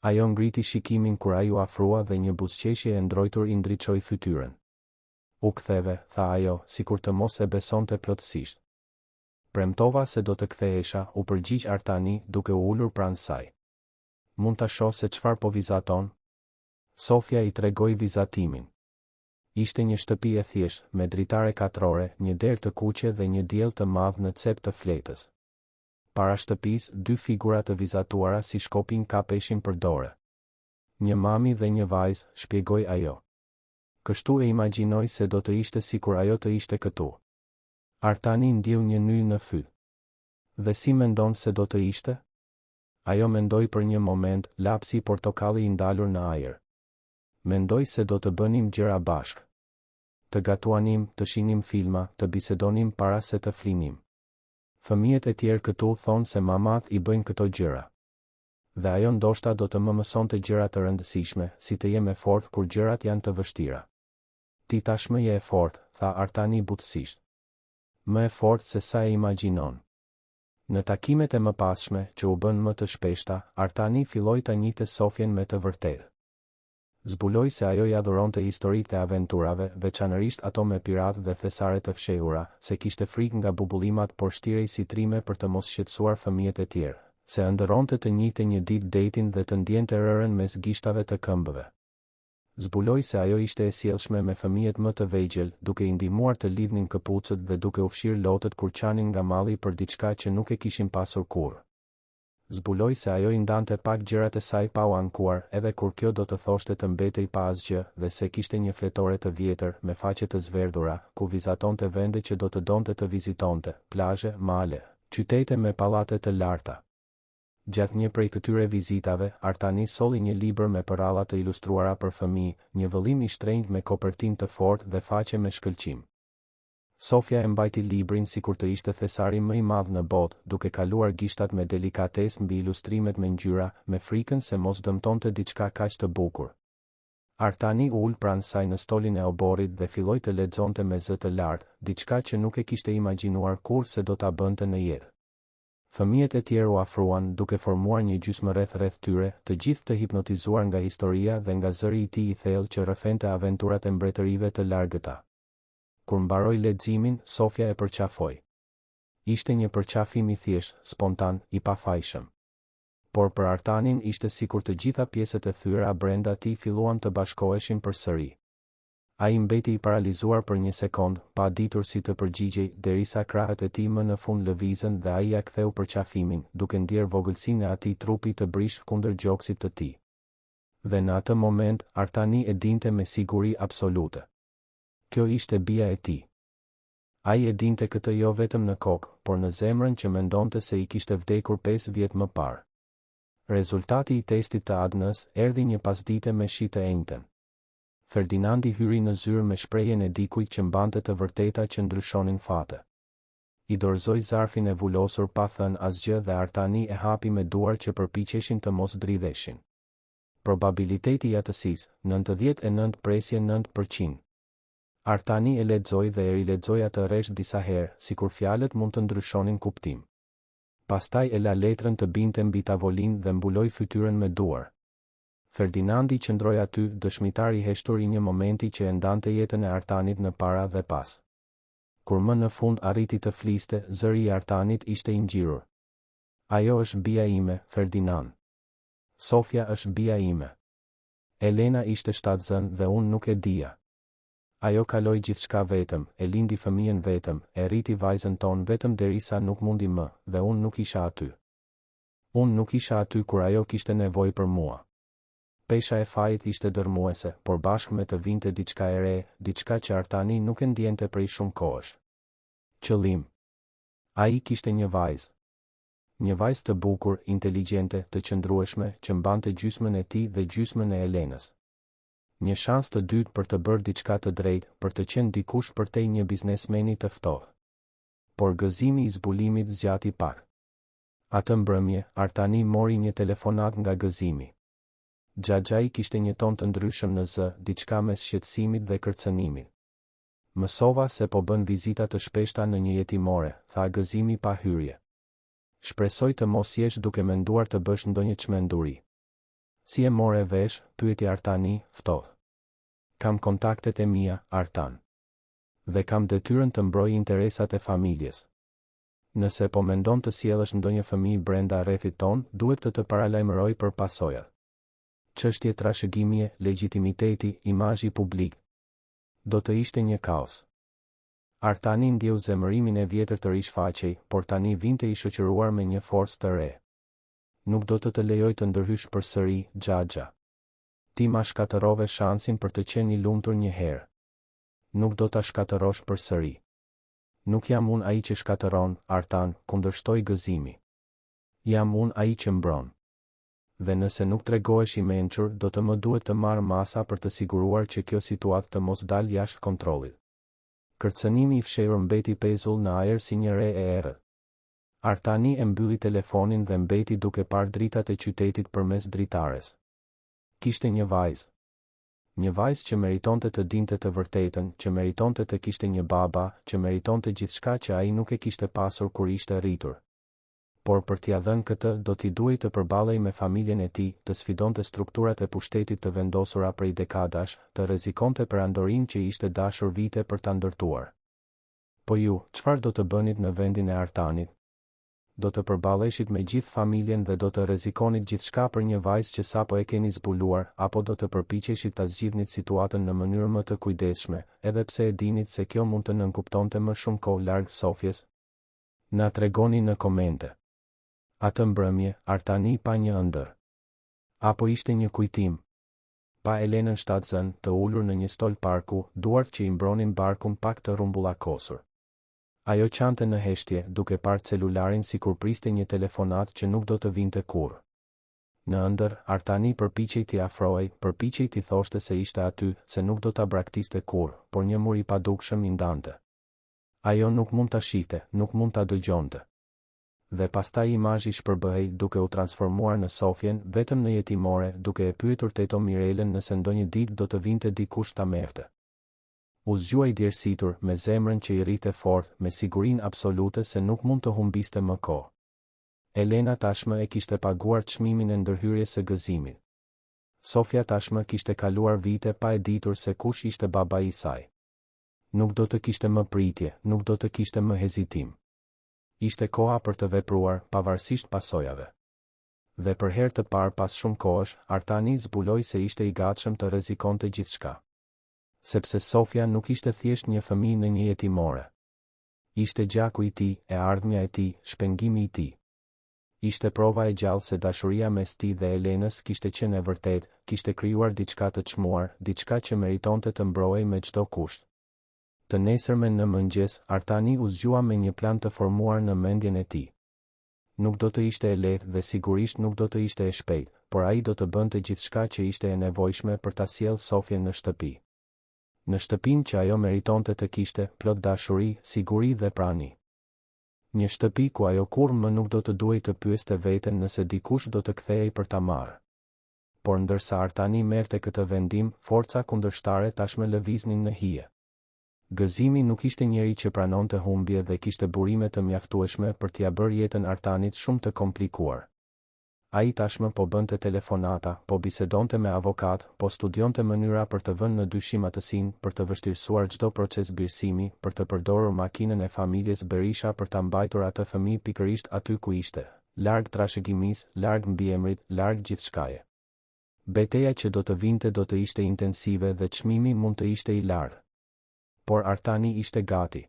Ajo ngriti shikimin kur ai u afrua dhe një buzëqeshje e ndrojtur I ndriçoi fytyrën. U ktheve, tha ajo, sikur të mos e besonte plotësisht. Premtova se do të kthehesha, u përgjigj Artani duke u ulur pranë saj. Mund ta shoh se çfarë po vizaton? Sofja I tregoi vizatimin. Ishte një shtëpi e thjeshtë, me dritare katrore, një derë të kuqe dhe një diell të madh në cep të fletës. Para shtëpisë, 2 figura të vizatuara si shkopin kapeshin për dorë. Një mami dhe një vajzë, shpjegoi ajo. Kështu e imagjinoj se do të ishte sikur ajo të ishte këtu. Artani ndjeu një nyj në fy. Dhe si mendon se do të ishte? Ajo mendoi për një moment, lapsi portokalli I ndalur në ajër. Mendoj se do të bënim gjëra bashkë. Të gatuanim, të shinim filma, të bisedonim para se të flinim. Fëmijët e tjerë këtu thonë se mamat I bëjnë këto gjëra. Dhe ajo ndoshta do të më mësonte gjëra të rëndësishme, si të jem e fortë kur gjërat janë të vështira. Ti tashmë je e fortë, tha Artani butësisht. Më e fortë se sa e imagjinon. Në takimet e mëpasshme, që u bën më të shpeshta, Artani filloi ta njihte Sofjen me të vërtetë. Zbuloi se ajo ja dhuronte historitë e aventurave, veçanërisht ato me piratë dhe thesare të fshehura, se kishte frikë nga bubullimat por shtirej si trime për të mos shqetësuar fëmijët e tjerë, se ëndërronte të njihte një ditë detin dhe të ndjente rërën mes gishtave të këmbëve. Zbuloi se ajo ishte e sjellshme me fëmijët më të vegjël, duke I ndihmuar të lidhnin këpucët dhe duke u fshir lotët kur qanin nga malli për diçka që nuk e kishin pasur kurrë. Zbuloi se ajo I ndante pak gjërat e saj pa u ankuar, edhe kur kjo do të thoshte të mbetej pa asgjë, dhe se kishte një fletore të vjetër, me faqe të zverdhura, ku vizatonte vende që do të donte të vizitonte, plazhe, male, qytete me pallate të larta. Gjatë një prej këtyre vizitave, Artani solli një libër me përralla të ilustruara për fëmijë, një vëllim I shtrenjtë me kopertinë të fortë dhe faqe me shkëlqim. Sofja e mbajti librin sikur të ishte thesari më I madh në botë, duke kaluar gishtat me delikatesë mbi ilustrimet me ngjyra, me frikën se mos dëmtonte diçka kaq të bukur. Artani u ul pranë saj në stolin e oborrit dhe filloi të lexonte me zë të lartë, diçka që nuk e kishte imagjinuar kurrë se do ta bënte në jetë. Fëmijët e tjerë u afruan, duke formuar një gjysmërreth rreth tyre, të gjithë të hipnotizuar nga historia dhe nga zëri I tij I thellë që rrëfente aventurat e mbretërive të largëta. Kur mbaroi leximin, Sofja e përqafoi. Ishte një përqafim I thjeshtë, spontan, I pafajshëm. Por për Artanin ishte sikur të gjitha pjesët e thyera brenda tij filluan të bashkoheshin përsëri. Ai mbeti I paralizuar për një sekond, pa ditur si të përgjigjej, derisa krahët e tij më në fund lëvizën dhe ai ja ktheu përqafimin, duke ndier vogëlsinë e atij trupi të brish kundër gjoksit të tij. Dhe në atë moment, Artani e dinte me siguri absolute. Kjo ishte bija e tij. Ai e dinte këtë jo vetëm në kokë, por në zemrën që mendonte se I kishte vdekur 5 vjet më parë. Rezultati I testit të ADN-s erdhi një pasdite me shi të enjtën. Ferdinandi hyri në zyrë me shprehjen e dikujt që mbante të vërteta që ndryshonin fate. I dorëzoi zarfin e vulosur pa thënë asgjë dhe Artani e hapi me duar që përpiqeshin të mos dridheshin. Probabiliteti I atësisë, 99 presje 9%. Artani e lexoi dhe e rilexoi atë rresht disa herë, sikur fjalët mund të ndryshonin kuptim. Pastaj e la letrën të binte mbi tavolinë dhe mbuloi fytyrën me duar. Ferdinandi qëndroi aty, dëshmitar I heshtur I një momenti që e ndante jetën e Artanit në para dhe pas. Kur më në fund arriti të fliste, zëri I Artanit ishte I ngjirur. Ajo është bija ime, Ferdinand. Sofia është bija ime. Elena ishte shtatzën dhe unë nuk e dija. Ajo kaloi gjithçka vetëm, e lindi fëmijën vetëm, e rriti vajzën tonë vetëm derisa nuk mundi më, dhe unë nuk isha aty. Unë nuk isha aty kur ajo kishte nevojë për mua. Pesha e fajit ishte dërmuese, por bashkë me të vinte diçka e re, diçka që Artani nuk e ndjente prej shumë kohësh. Qëllim. Ai kishte një vajzë. Një vajzë të bukur, inteligjente, të qëndrueshme, që mbante gjysmën e tij dhe gjysmën e Elenës. Një shans të dytë për të bërë diçka të drejtë, për të qenë dikush përtej një biznesmeni të ftohtë. Por gëzimi I zbulimit zgjati pak. Atë mbrëmje, Artani mori një telefonat nga gëzimi. Xhaxhai kishte një ton të ndryshëm në zë, diçka mes shqetësimit dhe kërcënimit. Mësova se po bën vizita të shpeshta në një jetimore, tha gëzimi pa hyrje. Shpresoj të mos jesh duke menduar të bësh ndonjë çmenduri. Si e more vesh, pyeti Artani, ftohtë. Kam kontaktet e mia, Artan. Dhe kam detyrën të mbroj interesat e familjes. Nëse po mendon të sjellësh ndonjë fëmijë brenda rrethit ton, duhet të paralajmëroj për pasojat. Çështje trashëgimie, legitimiteti, imazhi publik. Do të ishte një kaos. Artani ndjeu zemërimin e vjetër të rishfaqej, por tani vinte I shoqëruar me një forcë të re. Nuk do të lejoj të ndërhysh përsëri, Xhaxha. Ti ma shkatërrove shansin për të qenë I lumtur një herë. Nuk do ta shkatërrosh përsëri. Nuk jam unë ai që shkatërron, Artan, kundërshtoi gëzimi. Jam unë ai që mbron. Dhe nëse nuk tregohesh I mençur, do të më duhet të marr masa për të siguruar që kjo situatë të mos dalë jashtë kontrollit. Kërcënimi I fshehur mbeti pezull në ajër si një re e errët. Artani e mbylli telefonin dhe mbeti duke parë dritat e qytetit përmes dritares. Kishte një vajzë. Një vajzë që meritonte të dinte të vërtetën, që meritonte të kishte një baba, që meritonte gjithçka që ai nuk e kishte pasur kur ishte rritur. Por për t'ia dhënë këtë, do t'i duhej të përballej me familjen e tij, të sfidonte strukturat e pushtetit të vendosura prej dekadash, të rrezikonte perandorinë që ishte dashur vite për ta ndërtuar. Po ju, çfarë do të bënit në vendin e Artanit? Do të përballeshit me gjithë familjen dhe do të rrezikonit gjithçka për një vajzë që sapo e keni zbuluar, apo do të përpiqeshit ta zgjidhnit situatën në mënyrë më të kujdesshme, edhe pse e dinit se kjo mund të nënkuptonte më shumë kohë larg Sofjes? Na tregoni në komente. Atë mbrëmje, Artani pa një ëndër. Apo ishte një kujtim? Pa Elenën shtatzën, të ulur në një stol parku, duart që I mbronin barkun pak të rrumbullakosur. Ajo qante në heshtje, duke parë celularin sikur priste një telefonat që nuk do të vinte kurrë. Në ëndër, Artani përpiqej t'i afrohej, përpiqej t'i thoshte se ishte aty, se nuk do ta braktiste kurrë, por një mur I padukshëm I ndante. Ajo nuk mund ta shihte, nuk mund ta dëgjonte. Dhe pastaj imazhi shpërbëhej duke u transformuar në Sofjen, vetëm në jetimore, duke e pyetur Teto Mirelen nëse ndonjë ditë do të vinte dikush ta merrte. U zgjuaj djersitur, me zemrën që I rrite fort, me sigurinë absolute se nuk mund të humbiste më kohë. Elena tashmë e kishte paguar çmimin e ndërhyrjes së gëzimit. Sofia tashmë kishte kaluar vite pa e ditur se kush ishte babai I saj. Nuk do të kishte më pritje, nuk do të kishte më hezitim. Ishte koha për të vepruar, pavarësisht pasojave. Dhe për herë të parë pas shumë kohësh, Artani zbuloi se ishte i gatshëm të rrezikonte gjithçka. Sepse Sofia nuk ishte thjesht një fëmijë në një jetimore. Ishte gjaku i tij, e ardhmja e tij, shpengimi i tij. Ishte prova e gjallë se dashuria mes tij dhe Elenës kishte qenë e vërtetë, kishte krijuar diçka të çmuar, diçka që meritonte të mbrojej me çdo kusht. Të nesërmen në mëngjes, Artani u zgjua me një plan të formuar në mendjen e tij. Nuk do të ishte e lehtë dhe sigurisht nuk do të ishte e shpejtë, por ai do të bënte gjithçka që ishte e nevojshme për ta sjellë Sofien në shtëpi. Në shtëpinë që ajo meritonte të kishte, plot dashuri, siguri dhe prani. Një shtëpi ku ajo kurrë më nuk do të duhej të pyeste veten nëse dikush do të kthehej për ta marrë. Por ndërsa Artani merrte këtë vendim, forca kundërshtare tashmë lëviznin në hije. Gëzimi nuk ishte njeri që pranonte humbje dhe kishte burime të mjaftueshme për t'ia bërë jetën Artanit shumë të komplikuar. Ai tashmë po bënte telefonata, po bisedonte me avokat, po studionte mënyra për të vënë në dyshim atësinë, për të vështirësuar çdo proces birësimi, për të përdorur makinën e familjes Berisha për ta mbajtur atë fëmijë pikërisht aty ku ishte, larg trashëgimisë, larg mbiemrit, larg gjithçkaje. Betejë që do të vinte do të ishte intensive dhe çmimi mund të ishte i lartë. Por Artani ishte gati.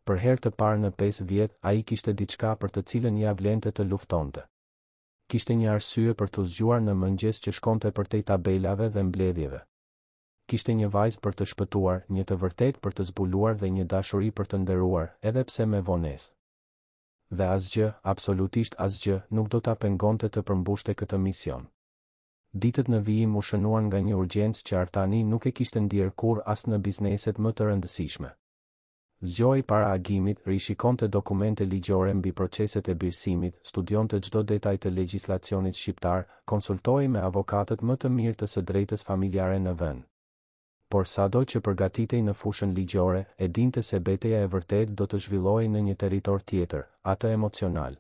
Për herë të parë në 5 vjet, ai kishte diçka për të cilën ia vlente të luftonte. Kishte një arsye për të zgjuar në mëngjes që shkonte përtej tabelave dhe mbledhjeve. Kishte një vajzë për të shpëtuar, një të vërtetë për të zbuluar dhe një dashuri për të nderuar, edhe pse me vonesë. Dhe asgjë, absolutisht asgjë, nuk do ta pengonte të përmbushte këtë mision. Ditët në vijim u shënuan nga një urgjencë që Artani nuk e kishte ndier kurrë as në bizneset më të rëndësishme. Zgjoi para agimit, rishikonte dokumente ligjore mbi proceset e birësimit, studionte çdo detaj të legjislacionit shqiptar, konsultoi me avokatët më të mirë të së drejtës familjare në vend. Por sado që përgatitej në fushën ligjore, e dinte se betejë e vërtetë do të zhvillohej në një territor tjetër, atë emocional.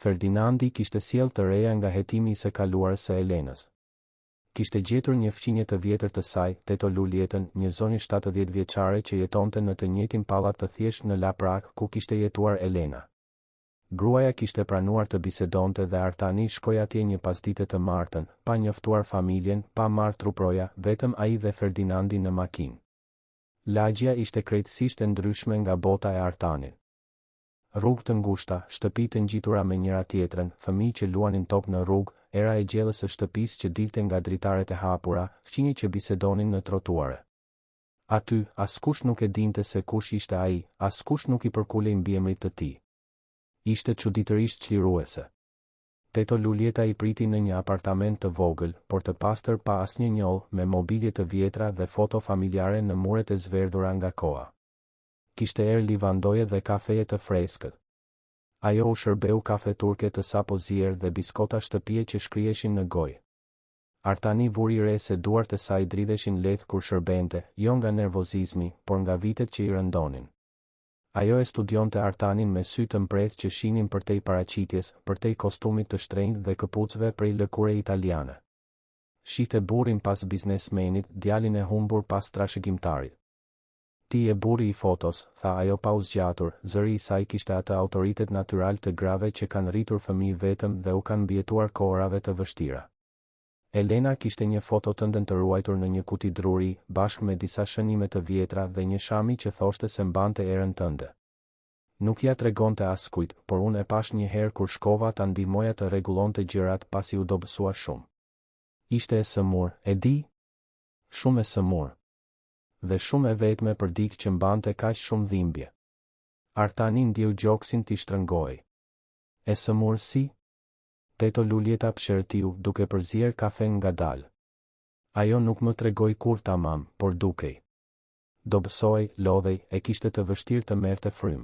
Ferdinandi kishte sjellë të reja nga hetimi i së kaluar së Elenës. Kishte gjetur një fqinje të vjetër të saj, Teto Luljetën, një zoni 70 vjeçare që jetonte në të njëjtin pallat të thjeshtë në Laprak ku kishte jetuar Elena. Gruaja kishte pranuar të bisedonte dhe Artani shkoi atje një pasdite të martën, pa njoftuar familjen, pa marrë truproja, vetëm ai dhe Ferdinandi në makinë. Lagja ishte krejtësisht e ndryshme nga bota e Artanit. Rrugë të ngushta, shtëpi të ngjitura me njëra tjetrën, fëmijë që luanin top në rrugë, era e gjellës së shtëpisë që dilte nga dritaret e hapura, fqinj që bisedonin në trotuare. Aty, askush nuk e dinte se kush ishte ai, askush nuk i përkulej mbiemrit të tij. Ishte çuditërisht çliruese. Teto Luljeta i priti në një apartament të vogël, por të pastër pa asnjë njoll, me mobilje të vjetra dhe foto familjare në muret e zverdhura nga koha. Kishte erë livandoje dhe kafeje të freskët. Ajo u shërbeu kafe turke të sapo zier dhe biskota shtëpie që shkrieshin në gojë. Artani vuri re se duart e saj dridheshin lehtë kur shërbente, jo nga nervozizmi, por nga vitet që i rëndonin. Ajo e studionte Artanin me sy të mprehtë që shinin përtej paraqitjes, përtej kostumit të shtrenjtë dhe këpucëve prej lëkure italiane. Shihte burrin pas biznesmenit, djalin e humbur pas trashëgimtarit. Ti e burri i fotos, tha ajo pa u zgjatur, zëri i saj kishte atë autoritet natyral të grave që kanë rritur fëmijë vetëm dhe u kanë mbietuar kohërave të vështira. Elena kishte një foto të ndërruajtur në një kuti druri, bashkë me disa shënime të vjetra dhe një shami që thoshte se mbante erën tënde. Nuk ja tregonte askujt, por unë e pash një herë kur shkova ta ndihmoja të rregullonte gjërat pasi u dobësua shumë. Ishte e sëmur, e di? Shumë e sëmur. Dhe shumë e vetme për dikë që mbante kaq shumë dhimbje. Artani ndjeu gjoksin t'i shtrëngoi. E sëmur si? Teto Luljeta pshërtiu, duke përzier kafen ngadalë. Ajo nuk më tregoi kur tamam, por dukej. Dobësoi, lodhej, e kishte të vështirë të merrte frym.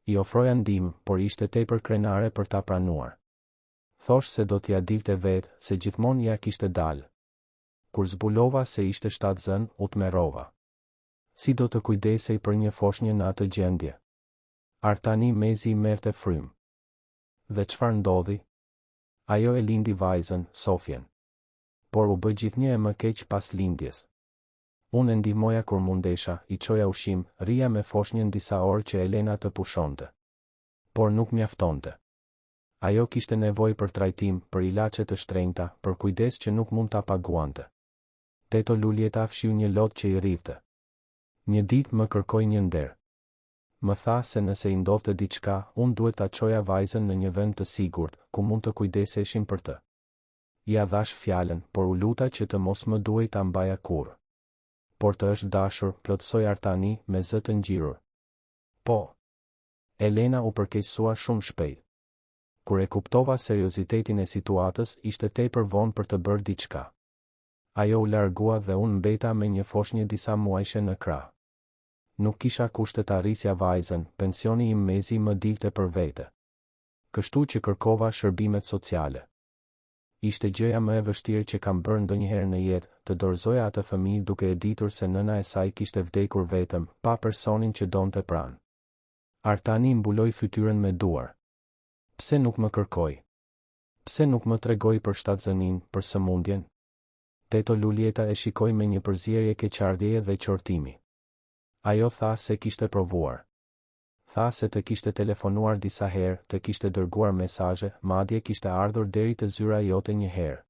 I ofroja ndihmë, por ishte tepër krenare për ta pranuar. Thosh se do t'ja dilte vetë, se gjithmonë ja kishte dalë. Kur zbulova se ishte shtatzën, u tmerrova. Si do të kujdesej për një foshnjë në atë gjendje? Artani mezi i merrte frym. Dhe çfarë ndodhi? Ajo e lindi vajzën, Sofien. Por u bë gjithnjë e më keq pas lindjes. Unë e ndihmoja kur mundesha, i çoja ushqim, rria me foshnjën disa orë që Elena të pushonte. Por nuk mjaftonte. Ajo kishte nevojë për trajtim, për ilaçe të shtrenjta, për kujdes që nuk mund ta paguante. Teto Luljeta fshiu një lot që i rrifte. Një ditë më kërkoi një nder. Më tha se nëse i ndodhte diçka, unë duhet ta çoja vajzën në një vend të sigurt, ku mund të kujdeseshin për të. Ja dhash fjalën, por u luta që të mos më duhej ta mbaja kurrë. Por të është dashur, plotësoi Artani me zë të ngjirur. Po. Elena u përkeqësua shumë shpejt. Kur e kuptova seriozitetin e situatës, ishte tepër vonë për të bërë diçka. Ajo u largua dhe unë mbeta me një foshnjë disa muajshe në krah. Nuk kisha kushte ta rrisja vajzën, pensioni im mezi më dilte për vete. Kështu që kërkova shërbimet sociale. Ishte gjëja më e vështirë që kam bërë ndonjëherë në jetë, të dorëzoja atë fëmijë duke e ditur se nëna e saj kishte vdekur vetëm, pa personin që donte pranë. Artani mbuloi fytyrën me duar. Pse nuk më kërkoi? Pse nuk më tregoi për shtatzënin, për sëmundjen? Teto Luljeta e shikoi me një përzierje keqardhjeje dhe qortimi. Ajo tha se kishte provuar. Tha se të kishte telefonuar disa herë, të kishte dërguar mesazhe, madje kishte ardhur deri te zyra jote një herë.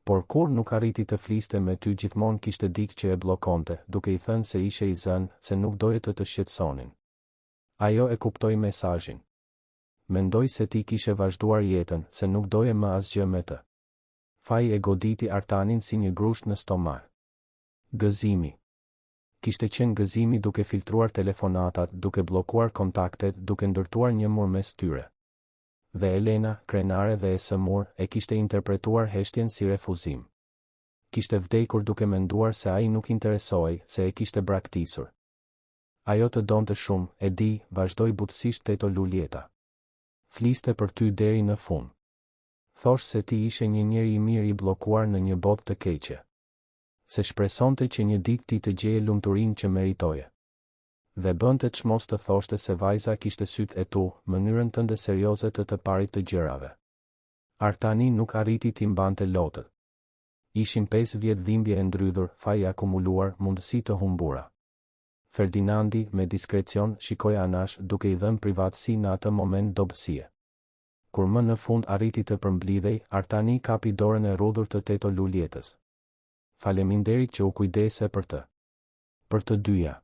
Por kur nuk arriti të fliste me ty, gjithmonë kishte dikë që e bllokonte, duke i thënë se ishe i zënë, se nuk doje të shqetësonin. Ajo e kuptoi mesazhin. Mendoj se ti kishe vazhduar jetën, se nuk doje më asgjë me të. Faji e goditi Artanin si një grusht në stomak. Gëzimi. Kishte qenë gëzimi duke filtruar telefonatat, duke bllokuar kontaktet, duke ndërtuar një mur mes tyre. Dhe Elena, krenare dhe e sëmur, e kishte interpretuar heshtjen si refuzim. Kishte vdekur duke menduar se ai nuk interesoi, se e kishte braktisur. Ajo të donte shumë, e di, vazhdoi butësisht Teto Luljeta. Fliste për ty deri në fund. Thosh se ti ishe një njeri i mirë i bllokuar në një botë të keqe. Se shpresonte që një ditë ti të gjeje lumturinë që meritoje. Dhe bënte çmos të thoshte se vajza kishte sytë e tu, mënyrën tënde serioze të parit të gjërave. Artani nuk arriti t'i mbante lotët. Ishin 5 vjet dhimbje e ndrydhur, faji akumuluar, mundësi të humbura. Ferdinandi, me diskrecion, shikoi anash, duke i dhënë privatësi në atë moment dobësie. Kur më në fund arriti të përmblidhej, Artani kapi dorën e rrudhur të Teto Luljetës. Faleminderit që u kujdese për të. Për të dyja.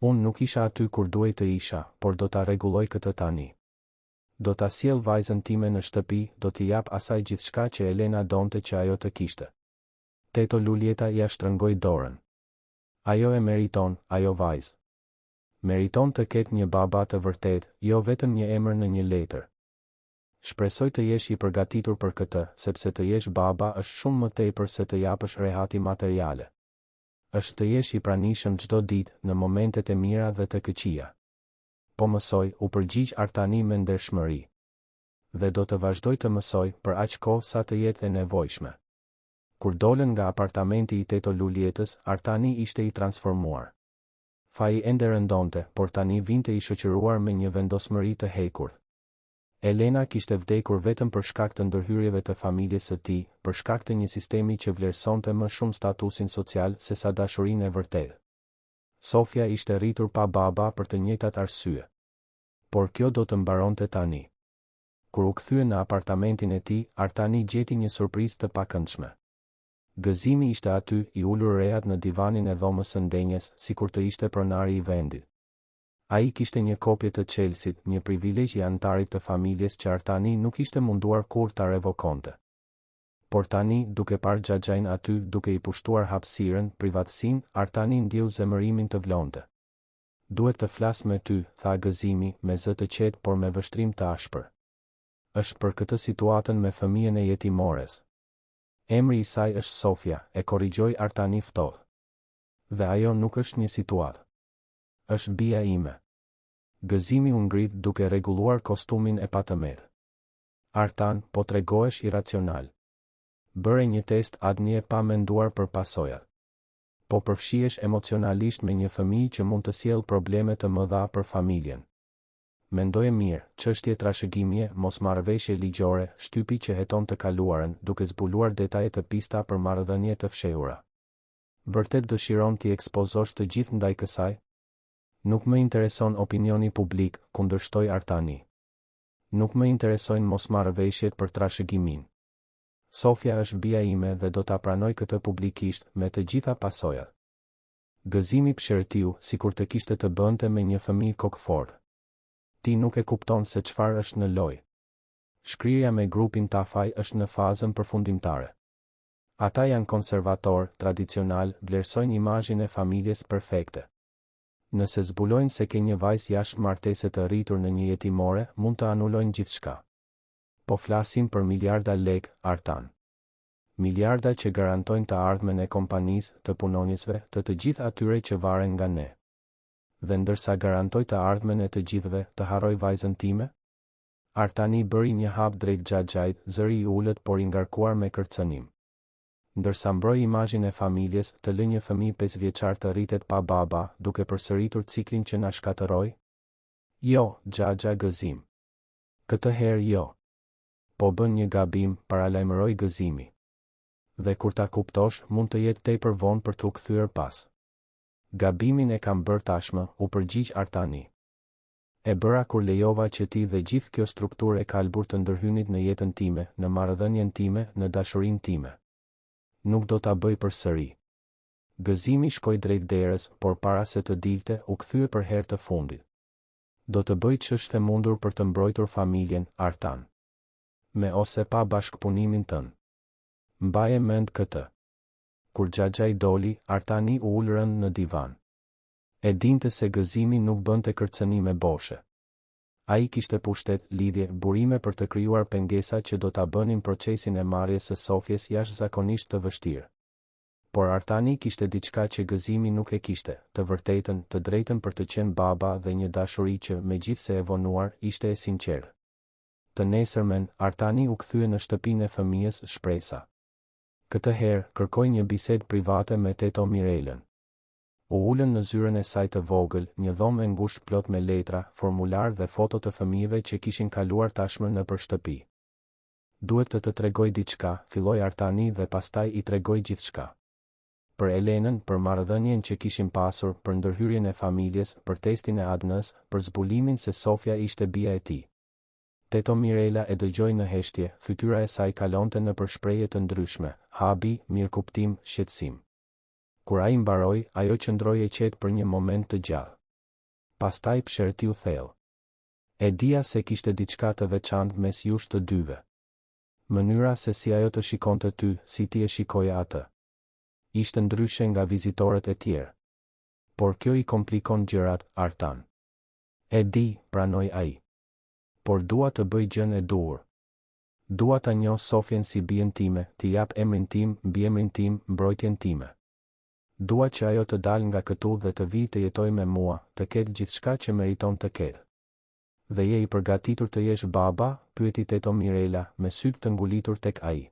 Unë nuk isha aty kur duhej të isha, por do ta rregulloj këtë tani. Do ta sjell vajzën time në shtëpi, do t'i jap asaj gjithçka që Elena donte që ajo të kishte. Teto Luljeta ja shtrëngoi dorën. Ajo e meriton, ajo vajzë. Meriton të ketë një baba të vërtet, jo vetëm një emër në një letër. Shpresoj të jesh i përgatitur për këtë, sepse të jesh baba është shumë më tepër se të japësh rehati materiale. Është të jesh i pranishëm çdo ditë, në momentet e mira dhe të këqija. Po mësoj, u përgjigj Artani me ndershmëri. Dhe do të vazhdoj të mësoj, për aq kohë sa të jetë e nevojshme. Kur dolën nga apartamenti i Teto Luljetës, Artani ishte i transformuar. Faji ende rëndonte, por tani vinte i shoqëruar me një vendosmëri të hekur. Elena kishte vdekur vetëm për shkak të ndërhyrjeve të familjes së tij, për shkak të një sistemi që vlerësonte më shumë statusin social se sa dashurinë e vërtetë. Sofia ishte rritur pa baba për të njëjtat arsye. Por kjo do të mbaronte tani. Kur u kthye në apartamentin e tij, Artani gjeti një surprizë të pakëndshme. Gëzimi ishte aty, i ulur rehat në divanin e dhomës së ndenjes, sikur të ishte pronari i vendit. Ai kishte një kopje të Chelsea-t, një privilegj i antarit të familjes që Artani nuk ishte munduar kur ta revokonte. Por tani, duke parë Xhaxhain aty, duke i pushtuar hapësirën, privatësinë, Artani ndjeu zemërimin të vlonte. Duhet të flas me ty, tha Gëzimi, me zë të qetë por me vështrim të ashpër. Është për këtë situatën me fëmijën e jetimores. Emri i saj është Sofia, e korrigjoi Artani ftohtë. Dhe ajo nuk është një situatë. Është bia ime. Gëzimi u ngrit duke rregulluar kostumin e patëmet. Artan, po tregohesh iracional. Bëre një test ADN pa menduar për pasojat. Po përfshihesh emocionalisht me një fëmijë që mund të sjellë probleme të mëdha për familjen. Mendoje mirë, çështje trashëgimie, mosmarrëveshje ligjore, shtypi që heton të kaluarën, duke zbuluar detaje të pista për marrëdhënie të fshehura. Vërtet dëshiron t'i ekspozosh të gjithë ndaj kësaj? Nuk më intereson opinioni publik, kundërshtoi Artani. Nuk më interesojnë mosmarrëveshjet për trashëgimin. Sofia është bia ime dhe do ta pranoj këtë publikisht me të gjitha pasojat. Gëzimi pëshërtiu, sikur të kishte të bënte me një fëmijë kokëfor. Ti nuk e kupton se çfarë është në lojë. Shkrirja me grupin Tafaj është në fazën përfundimtare. Ata janë konservator, tradicional, vlerësojnë imazhin e familjes perfekte. Nëse zbulojnë se ke një vajzë jashtë martese të rritur në një jetimore, mund të anulojnë gjithçka. Po flasim për miliarda lekë, Artan. Miliarda që garantojnë të ardhmen e kompanisë, të punonjësve, të gjithë atyre që varen nga ne. Dhe ndërsa garantoj të ardhmen e të gjithëve, të harroj vajzën time? Artani bëri një hap drejt Xhaxhait, zëri i ulët por i ngarkuar me kërcënim. Ndërsa mbroi imazhin e familjes, të lë një fëmijë 5 vjeçar të rritet pa baba, duke përsëritur ciklin që na shkatërroi? Jo, Xhaxha gëzim. Këtë herë jo. Po bën një gabim, paralajmëroi gëzimi. Dhe kur ta kuptosh, mund të jetë tepër vonë për t'u kthyer pas. Gabimin e kam bërë tashmë, u përgjigj Artani. E bëra kur lejova që ti dhe gjithë kjo strukturë e kalbur të ndërhynit në jetën time, në marrëdhënien time, në dashurinë time. Nuk do ta bëj përsëri. Gëzimi shkoi drejt derës, por para se të dilte, u kthye për herë të fundit. Do të bëj ç'është e mundur për të mbrojtur familjen, Artan. Me ose pa bashkëpunimin tënd. Mbaje mend këtë. Kur Xhaxhai doli, Artani u ul rënd në divan. E dinte se gëzimi nuk bënte kërcënime boshe. Ai kishte pushtet, lidhje, burime për të krijuar pengesa që do ta bënin procesin e marrjes së Sofjes jashtëzakonisht të vështirë. Por Artani kishte diçka që gëzimi nuk e kishte, të vërtetën, të drejtën për të qenë baba dhe një dashuri që, megjithse e vonuar, ishte e sinqertë. Të nesërmen, Artani u kthye në shtëpinë e fëmijës, Shpresa. Këtë herë, kërkoi një bisedë private me teto Mirelën. U ulën në zyrën e saj të vogël, një dhomë e ngushtë plot me letra, formular dhe foto të fëmijëve që kishin kaluar tashmë nëpër shtëpi. Duhet të tregoj diçka, filloi Artani dhe pastaj i tregoi gjithçka. Për Elenën, për marrëdhënien që kishin pasur, për ndërhyrjen e familjes, për testin e ADN-s, për zbulimin se Sofia ishte bia e tij. Teto Mirela e dëgjoi në heshtje, fytyra e saj kalonte nëpër shprehje të ndryshme, habi, mirëkuptim, shqetësim. Kur ai mbaroi, ajo qëndroi e qetë për një moment të gjallë. Pastaj pëshertiu thellë. E dija se kishte diçka të veçantë mes jush të dyve. Mënyra se si ajo të shikonte ty, si ti e shikoje atë. Ishte ndryshe nga vizitorët e tjerë. Por kjo i komplikon gjërat, Artan. E di, pranoi ai. Por dua të bëj gjën e duhur. Dua ta njoh Sofjen si bien time, t'i jap emrin tim, mbiemrin tim, mbrojtjen time. Dua që ajo të dalë nga këtu dhe të vijë të jetojë me mua, të ketë gjithçka që meriton të ketë. Dhe je i përgatitur të jesh baba? Pyeti teto Mirela, me sytë të ngulitur tek ai.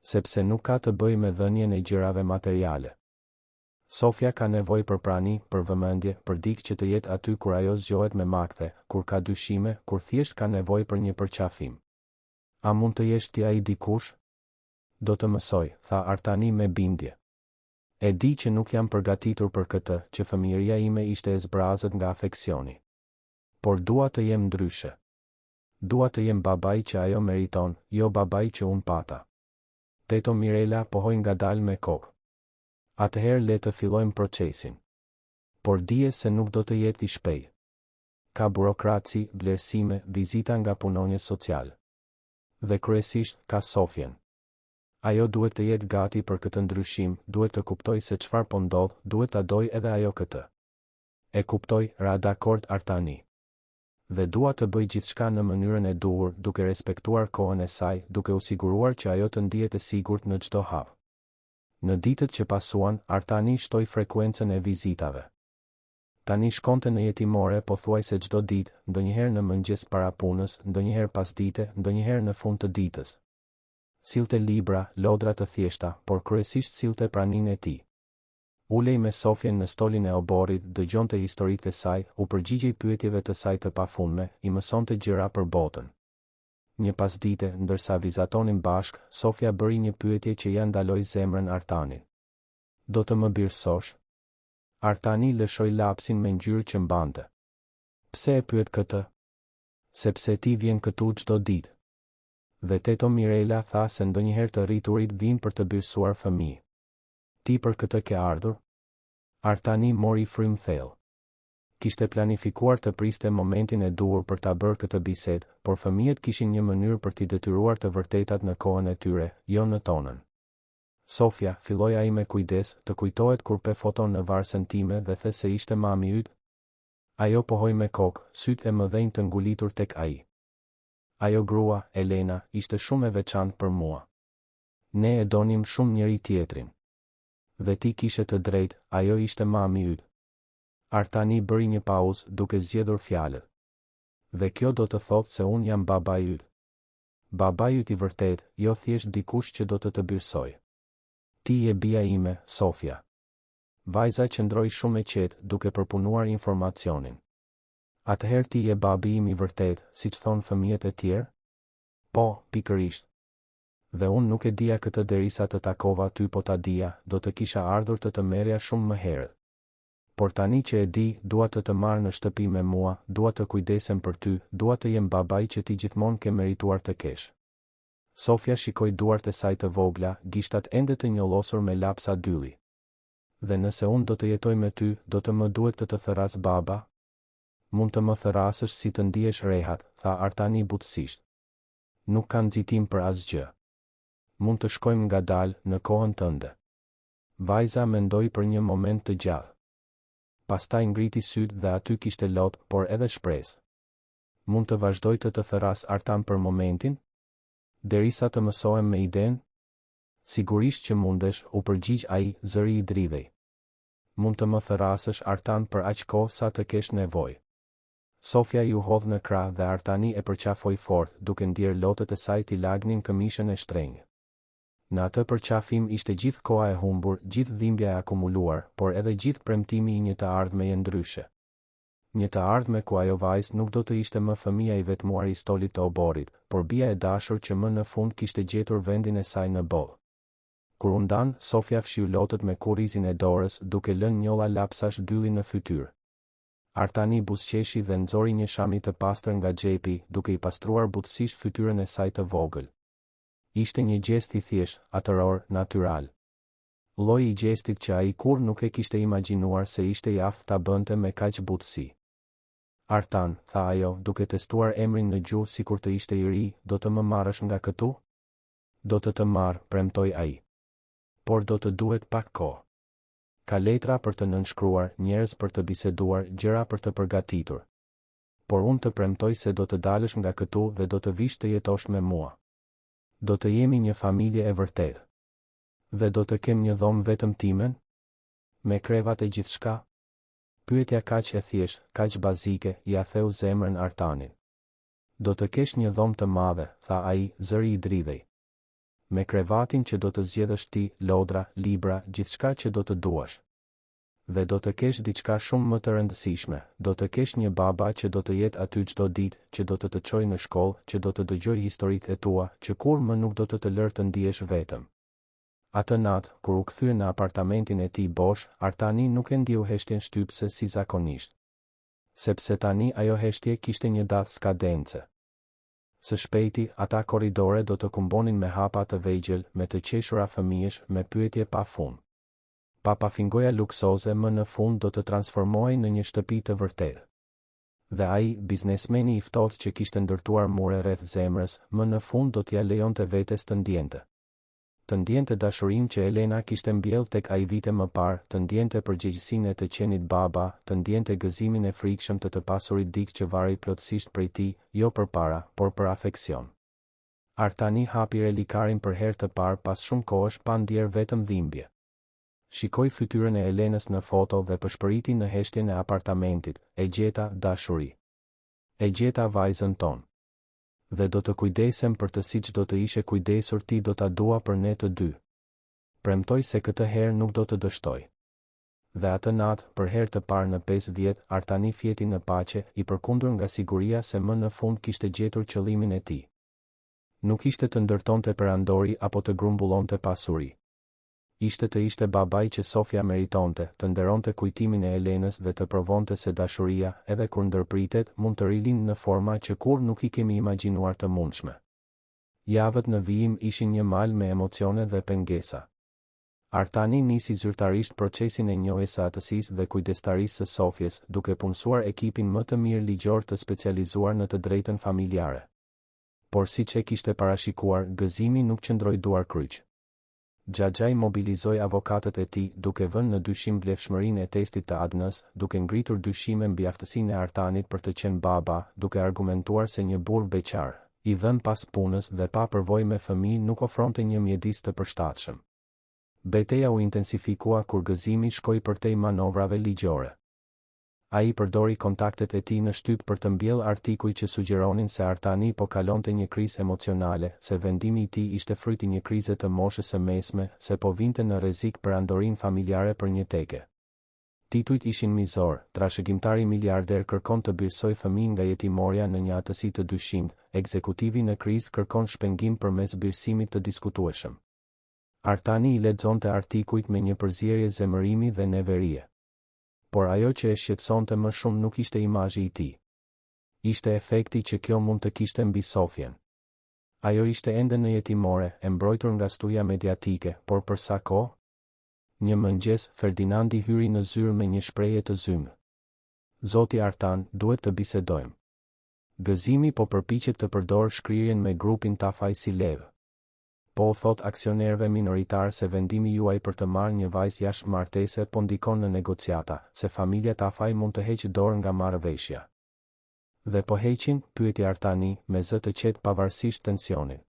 Sepse nuk ka të bëjë me dhënien e gjërave materiale. Sofia ka nevojë për prani, për vëmendje, për dikë që të jetë aty kur ajo zgjohet me makthe, kur ka dyshime, kur thjesht ka nevojë për një përqafim. A mund të jesh ti ai dikush? Do të mësoj, tha Artani me bindje. E di që nuk jam përgatitur për këtë, që fëmijëria ime ishte e zbrazët nga afeksioni. Por dua të jem ndryshe. Dua të jem babai që ajo meriton, jo babai që unë pata. Teto Mirela pohoi ngadalë me kokë. Atëherë le të fillojmë procesin. Por dije se nuk do të jetë i shpejtë. Ka burokraci, vlerësime, vizita nga punonjës social. Dhe kryesisht ka Sofjen. Ajo duhet të jetë gati për këtë ndryshim, duhet të kuptoj se çfarë po ndodh, duhet ta doj edhe ajo këtë. E kuptoj, ra dakord Artani. Dhe dua të bëj gjithçka në mënyrën e duhur, duke respektuar kohën e saj, duke u siguruar që ajo të ndihet e sigurt në çdo hap. Në ditët që pasuan, Artani shtoi frekuencën e vizitave. Tani shkonte në jetimore pothuajse çdo ditë, ndonjëherë në mëngjes para punës, ndonjëherë pasdite, ndonjëherë në fund të ditës. Sillte libra, lodra të thjeshta, por kryesisht sillte praninë e tij. Ulej me Sofjen në stolin e oborrit, dëgjonte historitë e saj, u përgjigjej pyetjeve të saj të pafundme, i mësonte gjëra për botën. Një pasdite, ndërsa vizatonin bashk, Sofja bëri një pyetje që ja ndaloi zemrën Artanit. Do të më birësosh? Artani lëshoi lapsin me ngjyrë që mbante. Pse e pyet këtë? sepse ti vjen këtu çdo ditë. Dhe teto Mirela tha se ndonjëherë të rriturit vinë për të byrsuar fëmijë. Ti për këtë ke ardhur? Artani mori frym thellë. Kishte planifikuar të priste momentin e duhur për ta bërë këtë bisedë, por fëmijët kishin një mënyrë për t'i detyruar të vërtetat në kohën e tyre, jo në tonën. Sofia, filloi ai me kujdes, të kujtohet kur pe foton në varsën time dhe the se ishte mami yt? Ajo pohoi me kokë, sytë e mëdhenj të ngulitur tek ai. Ajo grua, Elena, ishte shumë e veçantë për mua. Ne e donim shumë njëri tjetrin. Dhe ti kishe të drejtë, ajo ishte mami yt. Artani bëri një pauzë duke zgjedhur fjalët. Dhe kjo do të thotë se unë jam babai yt. Babai yt i vërtet, jo thjesht dikush që do të byrsoj. Ti je bia ime, Sofia. Vajza qëndroi shumë e qetë duke përpunuar informacionin. Atëherë ti je babi im i vërtet, siç thon fëmijët e tjerë? Po, pikërisht. Dhe unë nuk e dija këtë derisa të takova ty, po ta dija, do të kisha ardhur të merrja shumë më herët. Por tani që e di, dua të marr në shtëpi me mua, dua të kujdesem për ty, dua të jem babai që ti gjithmonë ke merituar të kesh. Sofia shikoi duart e saj të vogla, gishtat ende të njollosur me lapsa dylli. Dhe nëse unë do të jetoj me ty, do të më duhet të thëras baba? Mund të më thërasësh si të ndihesh rehat, tha Artani butësisht. Nuk ka nxitim për asgjë. Mund të shkojmë ngadalë në kohën tënde. Vajza mendoi për një moment të gjatë. Pastaj ngriti sytë dhe aty kishte lot, por edhe shpresë. Mund të vazhdoj të thëras Artan për momentin? Derisa të mësohem me iden? Sigurisht që mundesh, u përgjigj ai, zëri i dridhej. Mund të më thërasësh Artan për aq kohë sa të kesh nevojë. Sofia ju hodh në krah dhe Artani e përqafoi fort, duke ndier lotët e saj t'i lagnin këmishën e shtrenjtë. Në atë përqafim ishte gjithë koha e humbur, gjithë dhimbja e akumuluar, por edhe gjithë premtimi i një të ardhmeje ndryshe. Një të ardhme ku ajo vajzë nuk do të ishte më fëmia i vetmuar i stolit të oborit, por bia e dashur që më në fund kishte gjetur vendin e saj në bollë. Kur u ndan, Sofia fshiu lotët me kurrizin e dorës, duke lënë njolla lapsash dylli në fytyrë. Artani buzëqeshi dhe nxori një shami të pastër nga xhepi, duke i pastruar butësisht fytyrën e saj të vogël. Ishte një gjest i thjesht, atëror, natyral. Lloji i gjestit që ai kur nuk e kishte imagjinuar se ishte i aftë ta bënte me kaq butësi. Artan, tha ajo, duke testuar emrin në gjuhë sikur të ishte i ri, do të më marrësh nga këtu? Do të marr, premtoi ai. Por do të duhet pak kohë. Ka letra për të nënshkruar, njerëz për të biseduar, gjëra për të përgatitur. Por unë të premtoj se do të dalësh nga këtu dhe do të vish të jetosh me mua. Do të jemi një familje e vërtetë. Dhe do të kem një dhomë vetëm timen? Me krevat e gjithçka? Pyetja kaq e thjesht, kaq bazike, ja theu zemrën Artanit. Do të kesh një dhomë të madhe, tha ai, zëri i dridhej. Me krevatin që do të zgjedhësh ti, lodra, libra, gjithçka që do të duash. Dhe do të kesh diçka shumë më të rëndësishme, do të kesh një baba që do të jetë aty çdo ditë, që do të çojë në shkollë, që do të dëgjojë historitë e tua, që kur më nuk do të lërë të ndihesh vetëm. Atë natë, kur u kthye në apartamentin e tij bosh, Artani nuk e ndiu heshtjen shtypse si zakonisht. Sepse tani ajo heshtje kishte një datë skadence. Së shpejti, ata korridore do të kumbonin me hapa të vegjël, me të qeshura fëmijësh, me pyetje pa fund. Papafingoja luksoze më në fund do të transformohej në një shtëpi të vërtetë. Dhe ai, biznesmeni i ftohtë që kishte ndërtuar mure rreth zemrës, më në fund do t'ia lejonte vetes të ndjente. Të ndjente dashurinë që Elena kishte mbjellë tek ai vite më parë, të ndjente përgjegjësinë e të qenit baba, të ndjente gëzimin e frikshëm të pasurit dik që varri plotësisht prej tij, jo përpara, por për afeksion. Artani hapi relikarin për herë të parë pas shumë kohësh pa ndier vetëm dhimbje. Shikoi fytyrën e Elenës në foto dhe përshpëriti në heshtjen e apartamentit, e gjeta dashuri. E gjeta vajzën tonë. Dhe do të kujdesem për të siç do të ishe kujdesur ti, do ta dua për ne të dy. Premtoj se këtë herë nuk do të dështoj. Dhe atë natë, për herë të parë në 5 vjet, Artani fjeti në paqe, i përkundur nga siguria se më në fund kishte gjetur qëllimin e tij. Nuk ishte të ndërtonte perandori apo të grumbullonte pasuri. Ishte babai që Sofia meritonte, të nderonte kujtimin e Elenës dhe të provonte se dashuria, edhe kur ndërpritet, mund të rilindë në forma që kur nuk i kemi imagjinuar të mundshme. Javët në vijim ishin një mal me emocione dhe pengesa. Artani nisi zyrtarisht procesin e njohjes së atësisë dhe kujdestarisë së Sofjes, duke punësuar ekipin më të mirë ligjor të specializuar në të drejtën familjare. Por siç e kishte parashikuar, gëzimi nuk qëndroi duar kryq. Xhaxhai mobilizoi avokatët e tij, duke vënë në dyshim vlefshmërinë e testit të ADN-s, duke ngritur dyshime mbi aftësinë e Artanit për të qenë baba, duke argumentuar se një burr beqar, i dhënë pas punës dhe pa përvojë me fëmijë, nuk ofronte një mjedis të përshtatshëm. Betejë u intensifikua kur gëzimi shkoi përtej manovrave ligjore. Ai përdori kontaktet e tij në shtyp për të mbjellë artikuj që sugjeronin se Artani po kalonte një krizë emocionale, se vendimi i tij ishte fryti një krize të moshës së mesme, se po vinte në rrezik për andorinë familjare për një teke. Titujt ishin mizor, trashëgimtari miliarder kërkon të birësoj fëmijë nga jetimorja në një atësi të dyshimt, ekzekutivi në krizë kërkon shpengim përmes birësimit të diskutueshëm. Artani i lexonte artikujt me një përzierje zemërimi dhe neverie. Por ajo që e shqetësonte më shumë nuk ishte imazhi i tij. Ishte efekti që kjo mund të kishte mbi Sofjen. Ajo ishte ende në jetimore, e mbrojtur nga stuja mediatike, por për sa kohë? Një mëngjes, Ferdinandi hyri në zyrë me një shprehje të zymë. Zoti Artan, duhet të bisedojmë. Gëzimi po përpiqet të përdorë shkrirjen me grupin Tafaj si levë. Po thot aksionerëve minoritar se vendimi juaj për të marrë një vajzë jashtë martese po ndikon në negociata, se familja Tafaj mund të heqë dorë nga marrëveshja. Dhe po heqin, pyeti Artani, me zë të qetë pavarësisht tensionit.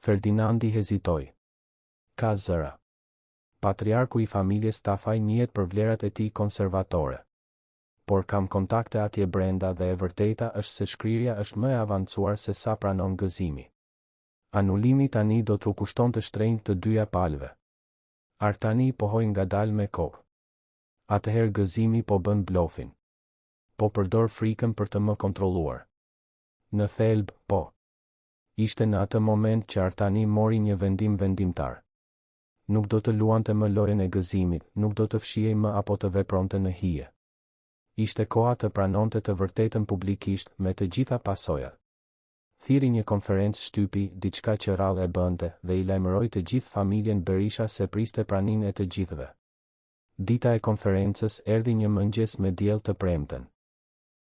Ferdinandi hezitoi. Ka zëra. Patriarku i familjes Tafaj njihet për vlerat e tij konservatore. Por kam kontakte atje brenda dhe e vërteta është se shkrirja është më e avancuar se sa pranon gëzimi. Anulimi tani do t'u kushton të shtrenjtë të dyja palëve. Artani pohoi ngadalë me kokë. Atëherë gëzimi po bën blofin. Po përdor frikën për të më kontrolluar. Në thelb, po. Ishte në atë moment që Artani mori një vendim vendimtar. Nuk do të luante më lojën e gëzimit, nuk do të fshihej më apo të vepronte në hije. Ishte koha të pranonte të vërtetën publikisht me të gjitha pasojat. Thiri një konferencë shtypi, diçka që rrallë e bënte, dhe i lajmëroi të gjithë familjen Berisha se priste praninë e të gjithëve. Dita e konferencës erdhi një mëngjes me diell të premten.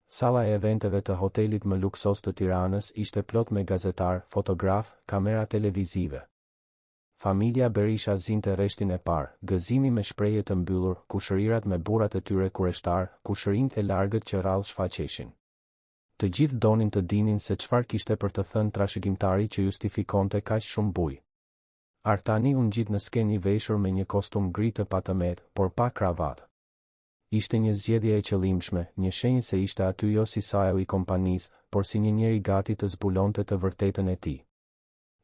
Salla e eventeve të hotelit më luksos të Tiranës ishte plot me gazetar, fotograf, kamera televizive. Familja Berisha zinte rreshtin e parë, gëzimi me shprehje të mbyllur, kushërirat me burrat e tyre kureshtar, kushërinjtë e largët që rrallë shfaqeshin. Të gjithë donin të dinin se çfarë kishte për të thënë trashëgimtari që justifikonte kaq shumë bujë. Artani u ngjit në skenë i veshur me një kostum gri të patëmet, por pa kravatë. Ishte një zgjedhje e qëllimshme, një shenjë se ishte aty jo si CEO i kompanisë, por si një njeri gati të zbulonte të vërtetën e tij.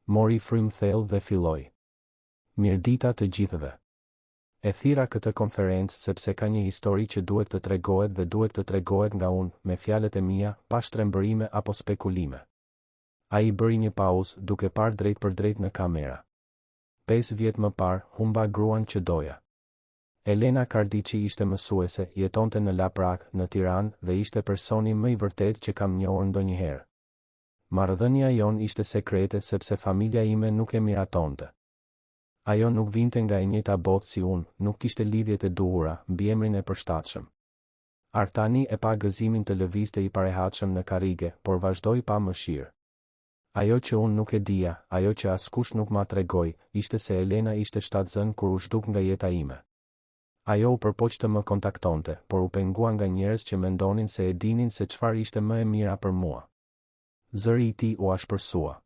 Mori frym thellë dhe filloi. Mirëdita të gjithëve. E thira këtë konferencë sepse ka një histori që duhet të tregohet dhe duhet të tregohet nga unë, me fjalët e mia, pa shtrembërime apo spekulime. Ai bëri një pauzë, duke parë drejt për drejt në kamera. 5 vjet më parë, humba gruan që doja. Elena Kardici ishte mësuese, jetonte në Laprak, në Tiranë, dhe ishte personi më i vërtet që kam njohur ndonjëherë. Marrëdhënia jon ishte sekrete sepse familja ime nuk e miratonte. Ajo nuk vinte nga e njëjta botë si unë, nuk kishte lidhjet e duhura, mbiemrin e përshtatshëm. Artani e pa gëzimin të lëvizte i parehatshëm në karrige, por vazhdoi pa mëshirë. Ajo që unë nuk e dija, ajo që askush nuk ma tregoi, ishte se Elena ishte shtatzën kur u zhduk nga jeta ime. Ajo u përpoq të më kontaktonte, por u pengua nga njerëz që mendonin se e dinin se çfarë ishte më e mira për mua. Zëri i tij u ashpërsua.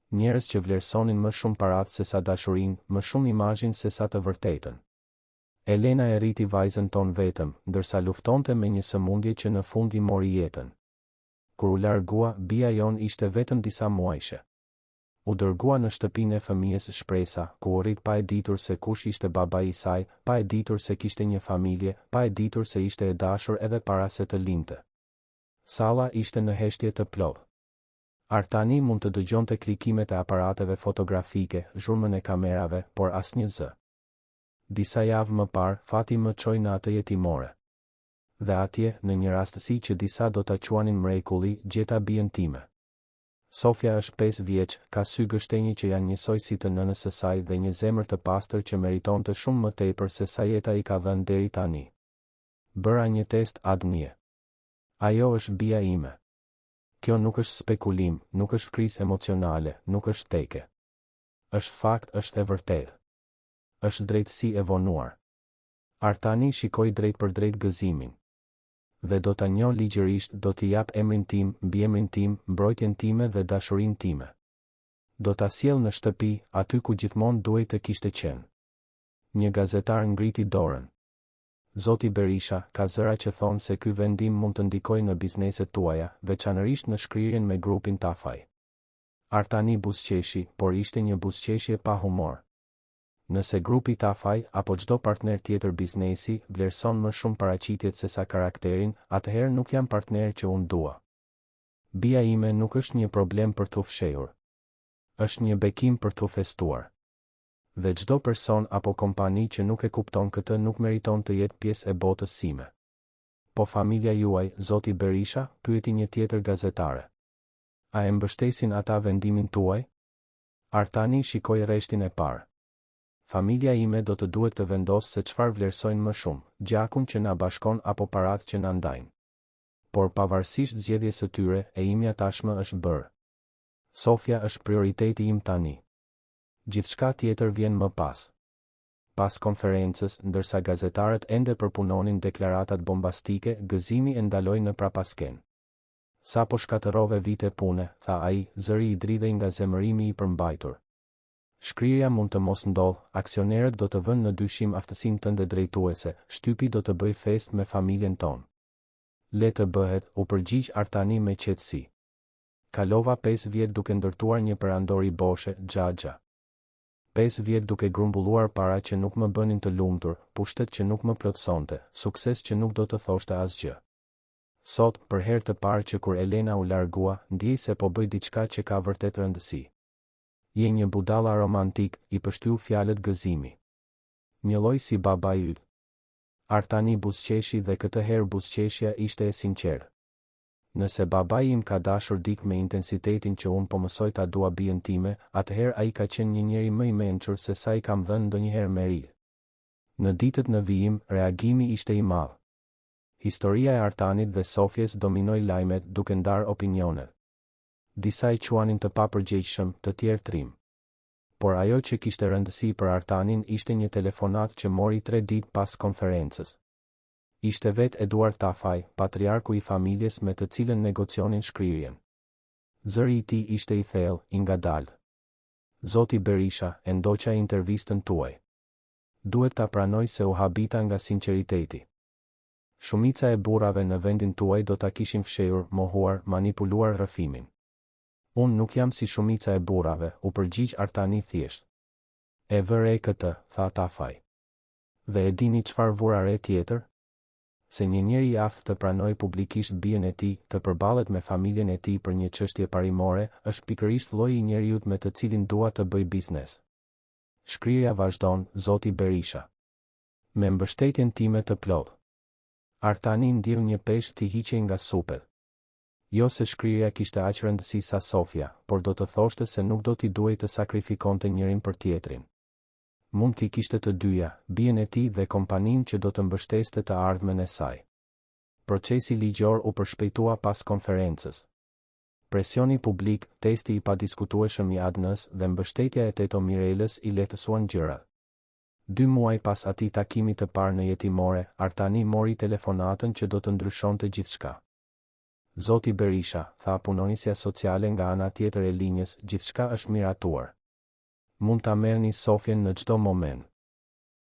Njerëz që vlerësonin më shumë paratë se sa dashurinë, më shumë imazhin se sa të vërtetën. Elena e rriti vajzën ton vetëm, ndërsa luftonte me një sëmundje që në fund i mori jetën. Kur u largua, bija jon ishte vetëm disa muajshe. U dërgua në shtëpinë e fëmijës Shpresa, ku u rrit pa e ditur se kush ishte babai i saj, pa e ditur se kishte një familje, pa e ditur se ishte e dashur edhe para se të lindte. Salla ishte në heshtje të plotë. Artani mund të dëgjonte klikimet e aparateve fotografike, zhurmën e kamerave, por asnjë zë. Disa javë më parë, fati më çoi në atë jetimore. Dhe atje, në një rastësi që disa do ta quanin mrekulli, gjeta bijën time. Sofia është 5 vjeç, ka sy gështenjë që janë njësoj si të nënës së saj dhe një zemër të pastër që meritonte shumë më tepër se sa jeta i ka dhënë deri tani. Bëra një test ADN. Ajo është bija ime. Kjo nuk është spekulim, nuk është krizë emocionale, nuk është teke. Është fakt, është e vërtetë. Është drejtësi e vonuar. Artani shikoi drejt për drejt gëzimin. Dhe do ta njoh ligjërisht, do t'i jap emrin tim, mbiemrin tim, mbrojtjen time dhe dashurinë time. Do ta sjell në shtëpi, aty ku gjithmonë duhej të kishte qenë. Një gazetar ngriti dorën. Zoti Berisha, ka zëra që thonë se ky vendim mund të ndikojë në bizneset tuaja, veçanërisht në shkrirjen me grupin Tafaj. Artani buzëqeshi, por ishte një buzëqeshje pa humor. Nëse grupi Tafaj apo çdo partner tjetër biznesi vlerëson më shumë paraqitjet se sa karakterin, atëherë nuk jam partner që unë dua. Bija ime nuk është një problem për t'u fshehur. Është një bekim për t'u festuar. Dhe çdo person apo kompani që nuk e kupton këtë nuk meriton të jetë pjesë e botës sime. Po familja juaj, zoti Berisha, pyeti një tjetër gazetare. A e mbështesin ata vendimin tuaj? Artani shikoi rreshtin e parë. Familja ime do të duhet të vendosë se çfarë vlerësojnë më shumë, gjakun që na bashkon apo paratë që na ndajnë. Por pavarësisht zgjedhjes së tyre, e imja tashmë është bërë. Sofia është prioriteti im tani. Gjithçka tjetër vjen më pas. Pas konferencës, ndërsa gazetarët ende përpunonin deklaratat bombastike, gëzimi e ndaloi në prapasken. Sa po shkatërrove vite pune, tha ai, zëri i dridhej nga zemërimi i përmbajtur. Shkrirja mund të mos ndodh, aksionerët do të vënë në dyshim aftësinë tënde drejtuese, shtypi do të bëj fest me familjen tonë. Le të bëhet, u përgjigj Artani me qetësi. Kalova 5 vjet duke ndërtuar një perandori boshe, xhaxha. 5 vjet duke grumbulluar para që nuk më bënin të lumtur, pushtet që nuk më plotësonte, sukses që nuk do të thoshte asgjë. Sot, për herë të parë që kur Elena u largua, ndjej se po bëj diçka që ka vërtet rëndësi. Je një budalla romantik, i pështyu fjalët gëzimi. Një lloj si baba yt. Artani buzëqeshi dhe këtë herë buzëqeshja ishte e sinqertë. Nëse babai im ka dashur dik me intensitetin që unë po mësoj ta dua bijën time, atëherë ai ka qenë një njeri më i mençur se sa i kam dhënë ndonjëherë meri. Në ditët në vijim, reagimi ishte i madh. Historia e Artanit dhe Sofjes dominoi lajmet duke ndarë opinionet. Disa i quanin të papërgjegjshëm, të tjerë trim. Por ajo që kishte rëndësi për Artanin ishte një telefonat që mori 3 ditë pas konferencës. Ishte vetë Eduard Tafaj, patriarku i familjes me të cilën negocionin shkrirjen. Zëri i tij ishte i thellë, i ngadalë. Zoti Berisha, e ndoqa intervistën tuaj. Duhet ta pranoj se u habita nga sinqeriteti. Shumica e burrave në vendin tuaj do ta kishin fshehur, mohuar, manipuluar rrëfimin. Unë nuk jam si shumica e burrave, u përgjigj Artani thjesht. E vëre këtë, tha Tafaj. Dhe e dini çfarë vura re tjetër? Se një njeri i aftë të pranoj publikisht bijën e tij, të përballet me familjen e tij për një çështje parimore, është pikërisht lloji i njeriut me të cilin dua të bëj biznes. Shkrirja vazhdon, zoti Berisha. Me mbështetjen time të plotë. Artani ndjeu një peshë t'i hiqej nga supet. Jo se shkrirja kishte aq rëndësi sa Sofia, por do të thoshte se nuk do t'i duhej të sakrifikonte njërin për tjetrin. Mund t'i kishte të dyja, bijën e tij dhe kompaninë që do të mbështeste të ardhmen e saj. Procesi ligjor u përshpejtua pas konferencës. Presioni publik, testi i padiskutueshëm i ADN-s dhe mbështetja e Teto Mirelës i lehtësuan gjërat. 2 muaj pas atij takimi të parë në jetimore, Artani mori telefonatën që do të ndryshonte gjithçka. Zoti Berisha, tha punonjësja sociale nga ana tjetër e linjës, gjithçka është miratuar. Mund ta merrni Sofjen në çdo moment.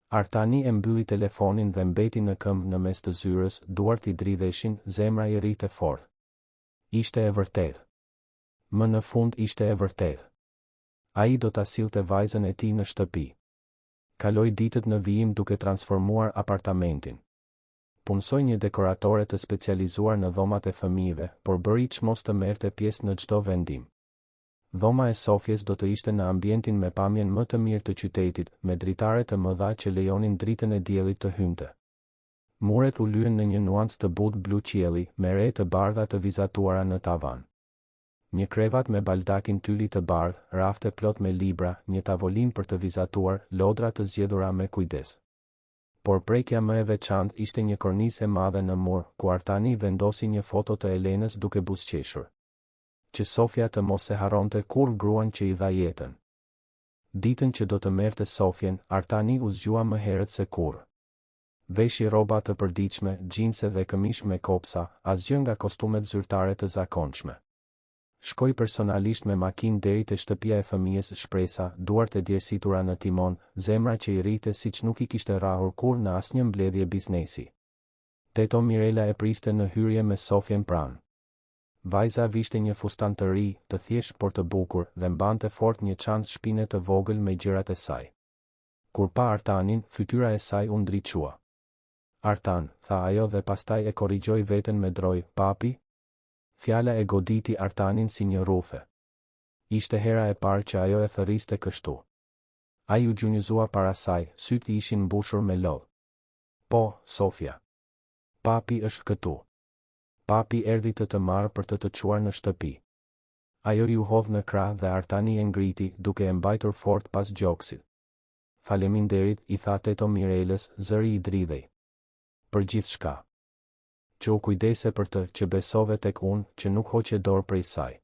Artani e mbylli telefonin dhe mbeti në këmbë në mes të zyrës, duart i dridheshin, zemra i rrite fort. Ishte e vërtetë. Më në fund ishte e vërtetë. Ai do ta sillte vajzën e tij në shtëpi. Kaloi ditët në vijim duke transformuar apartamentin. Punsoi një dekoratore të specializuar në dhomat e fëmijëve, por bëri që mos të merrte pjesë në çdo vendim. Dhoma e Sofjes do të ishte në ambientin me pamjen më të mirë të qytetit, me dritare të mëdha që lejonin dritën e diellit të hynte. Muret u lyen në një nuancë të butë blu qielli, me re të bardha të vizatuara në tavan. Një krevat me baldakin tylli të bardh, rafte plot me libra, një tavolin për të vizatuar, lodra të zgjedhura me kujdes. Por prekja më e veçantë ishte një kornizë e madhe në mur, ku Artani vendosi një foto të Elenës duke buzëqeshur. Që Sofja të mos e harronte kur gruan që i dha jetën. Ditën që do të merrte Sofjen, Artani u zgjua më herët se kurrë. Veshi rroba të përditshme, xhinse dhe këmish me kopsa, asgjë nga kostumet zyrtare të zakonshme. Shkoi personalisht me makinë deri te shtëpia e fëmijës Shpresa, duart e djersitura në timon, zemra që i rrite siç nuk i kishte rrahur kur në asnjë mbledhje biznesi. Teto Mirela e priste në hyrje me Sofjen pranë. Vajza vishte një fustan të ri, të thjesht por të bukur, dhe mbante fort një çantë shpine të vogël me gjërat e saj. Kur pa Artanin, fytyra e saj u ndriçua. Artan, tha ajo dhe pastaj e korrigjoi veten me droj, papi? Fjala e goditi Artanin si një rufe. Ishte hera e parë që ajo e thërriste kështu. Ai u gjunjëzua para saj, sytë i ishin mbushur me lodh. Po, Sofja. Papi është këtu. Papi erdhi të marrë për të çuar në shtëpi. Ajo ju hodh në krah dhe Artani e ngriti, duke e mbajtur fort pas gjoksit. Faleminderit, i tha teto Mirelës, zëri i dridhej. Për gjithçka. Që u kujdese për të, që besove tek unë, që nuk hoqe dorë prej saj.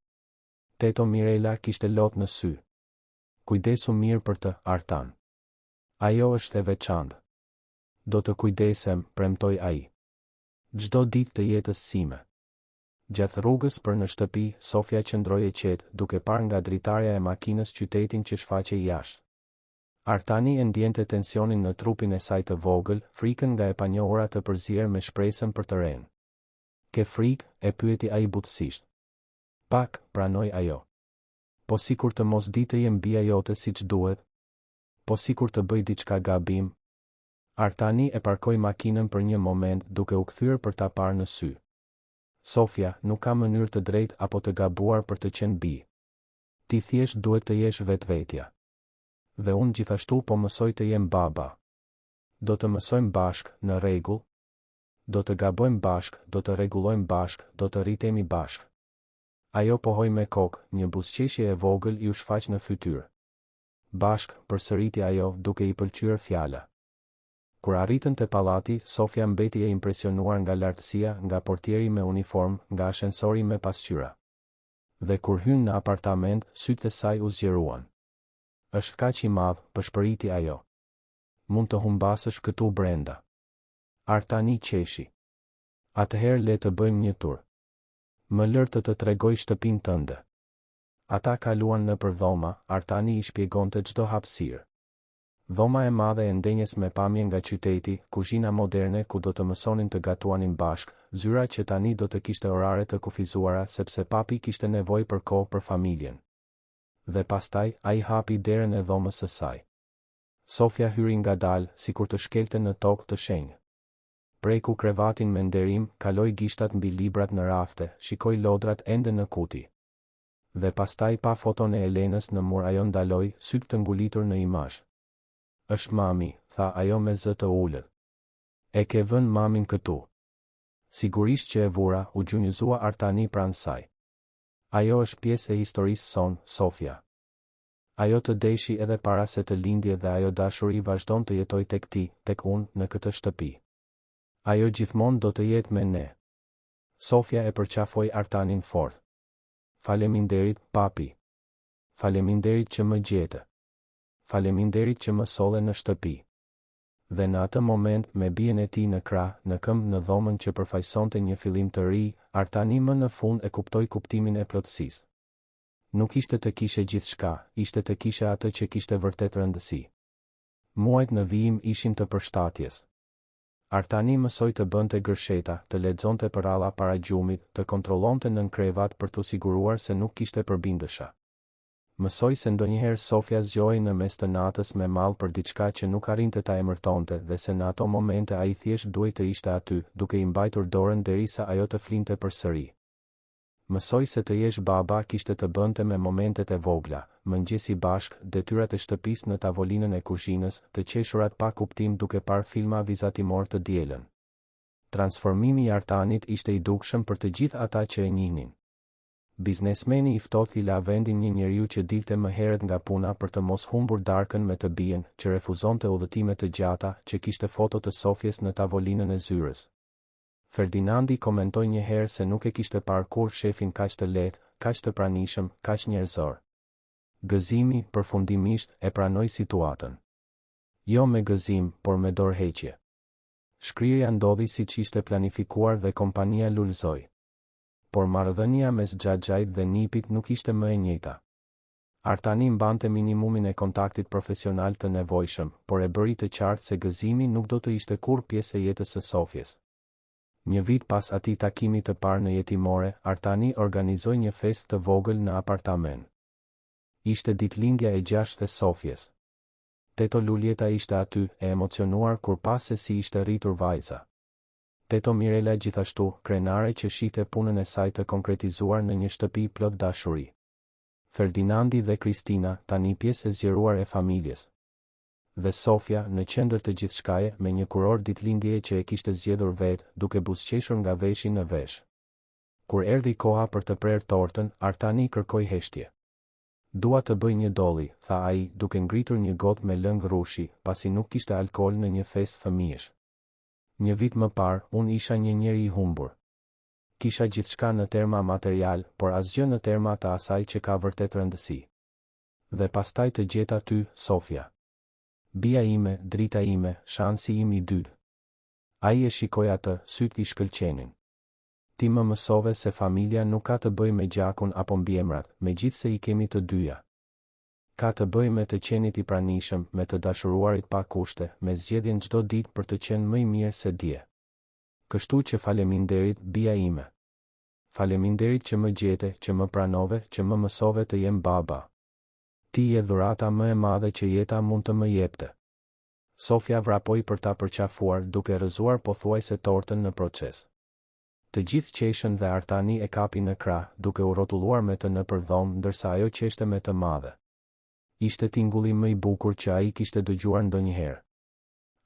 Teto Mirela kishte lot në sy. Kujdesu mirë për të, Artan. Ajo është e veçantë. Do të kujdesem, premtoi ai. Çdo ditë të jetës sime. Gjatë rrugës për në shtëpi, Sofja qëndroi e qetë, duke parë nga dritarja e makinës qytetin që shfaqej jashtë. Artani e ndjente tensionin në trupin e saj të vogël, frikën nga e panjohura të përzier me shpresën për të renë. Ke frikë, e pyeti ai butësisht. Pak, pranoi ajo. Po sikur të mos di të jem bia jote siç duhet. Po sikur të bëj diçka gabim. Artani e parkoi makinën për një moment, duke u kthyer për ta parë në sy. Sofja, nuk ka mënyrë të drejtë apo të gabuar për të qenë bi. Ti thjesht duhet të jesh vetvetja. Dhe unë gjithashtu po mësoj të jem baba. Do të mësojmë bashk, në rregull? Do të gabojmë bashk, do të rregullojmë bashk, do të rritemi bashk. Ajo pohoi me kokë, një buzëqeshje e vogël i u shfaq në fytyrë. Bashk, përsëriti ajo, duke i pëlqyer fjala. Kur arritën te pallati, Sofja mbeti e impresionuar nga lartësia, nga portieri me uniformë, nga ashensori me pasqyra. Dhe kur hyn në apartament, sytë e saj u zgjeruan. Është kaq i madh, pëshpëriti ajo. Mund të humbasësh këtu brenda. Artani qeshi. Atëherë le të bëjmë një tur. Më lër të tregoj shtëpinë tënde. Ata kaluan nëpër dhoma, Artani i shpjegonte çdo hapësirë. Dhoma e madhe e ndenjes me pamje nga qyteti, kuzhina moderne ku do të mësonin të gatuanin bashk, zyra që tani do të kishte orare të kufizuara sepse papi kishte nevojë për kohë për familjen. Dhe pastaj, ai hapi derën e dhomës së saj. Sofja hyri ngadalë, sikur të shkelte në tokë të shenjë. Preku krevatin me nderim, kaloi gishtat mbi librat në rafte, shikoi lodrat ende në kuti. Dhe pastaj pa foton e Elenës në mur ajo ndaloi, sytë të ngulitur në imazh. Është mami, tha ajo me zë të ulët. E ke vënë mamin këtu. Sigurisht që e vura, u gjunjëzua Artani pranë saj. Ajo është pjesë e historisë son, Sofja. Ajo të deshi edhe para se të lindje dhe ajo dashuri vazhdon të jetoj tek ti, tek unë, në këtë shtëpi. Ajo gjithmonë do të jetë me ne. Sofja e përqafoi Artanin fort. Faleminderit, papi. Faleminderit që më gjete. Faleminderit që më solle në shtëpi. Dhe në atë moment, me bien e tij në krah, në këmbë në dhomën që përfaqësonte një fillim të ri, Artani më në fund e kuptoi kuptimin e plotësisë. Nuk ishte të kishe gjithçka, ishte të kishe atë që kishte vërtet rëndësi. Muajt në vijim ishin të përshtatjes. Artani mësoi të bënte gërsheta, të lexonte përralla para gjumit, të kontrollonte nën krevat për t'u siguruar se nuk kishte përbindësha. Mësoi se ndonjëherë Sofja zgjohej në mes të natës me mall për diçka që nuk arrinte ta emërtonte dhe se në ato momente ai thjesht duhej të ishte aty, duke i mbajtur dorën derisa ajo të flinte përsëri. Mësoj se të jesh baba kishte të bënte me momentet e vogla, mëngjesi bashk, detyrat e shtëpisë në tavolinën e kuzhinës, të qeshurat pa kuptim duke parë filma vizatimor të dielën. Transformimi i Artanit ishte i dukshëm për të gjithë ata që e njihnin. Biznesmeni i ftohtë i la vendin një njeriu që dilte më herët nga puna për të mos humbur darkën me të bien, që refuzonte udhëtime të gjata, që kishte foto të Sofjes në tavolinën e zyrës. Ferdinandi komentoi një herë se nuk e kishte parë kur shefin kaq të lehtë, kaq të pranishëm, kaq njerëzor. Gëzimi, përfundimisht, e pranoi situatën. Jo me gëzim, por me dorëheqje. Shkrirja ndodhi siç ishte planifikuar dhe kompania lulëzoi. Por marrëdhënia mes Xhaxhait dhe Nipit nuk ishte më e njëjta. Artani mbante minimumin e kontaktit profesional të nevojshëm, por e bëri të qartë se gëzimi nuk do të ishte kur pjesë e jetës së Sofjes. Një vit pas atij takimi të parë në jetimore, Artani organizoi një festë të vogël në apartament. Ishte ditëlindja e 6 e Sofjes. Teto Luljeta ishte aty, e emocionuar kur pa se si ishte rritur vajza. Teto Mirela gjithashtu, krenare që shihte punën e saj të konkretizuar në një shtëpi plot dashuri. Ferdinandi dhe Kristina, tani pjesë e zgjeruar e familjes. Dhe Sofja, në qendër të gjithçkaje, me një kuror ditëlindjeje që e kishte zgjedhur vetë, duke buzëqeshur nga veshi në vesh. Kur erdhi koha për të prerë tortën, Artani kërkoi heshtje. Dua të bëj një dolli, tha ai, duke ngritur një gotë me lëng rrushi, pasi nuk kishte alkool në një festë fëmijësh. Një vit më parë, unë isha një njeri i humbur. Kisha gjithçka në terma material, por asgjë në terma të asaj që ka vërtet rëndësi. Dhe pastaj të gjeta ty, Sofja. Bia ime, drita ime, shansi im i dytë. Ai e shikoi atë, syt i shkëlqenin. Ti më mësove se familja nuk ka të bëj me gjakun apo mbiemrat, megjithse i kemi të dyja. Ka të bëj me të qenit i pranishëm, me të dashuruarit pa kushte, me zgjedhjen çdo ditë për të qenë më i mirë se dje. Kështu që faleminderit, bia ime. Faleminderit që më gjete, që më pranove, që më mësove të jem baba. Ti je dhurata më e madhe që jeta mund të më jepte. Sofja vrapoi për ta përqafuar, duke rrëzuar pothuajse tortën në proces. Të gjithë qeshën dhe Artani e kapi në krah, duke u rrotulluar me të nëpër dhomë, ndërsa ajo qeshte me të madhe. Ishte tingulli më i bukur që ai kishte dëgjuar ndonjëherë.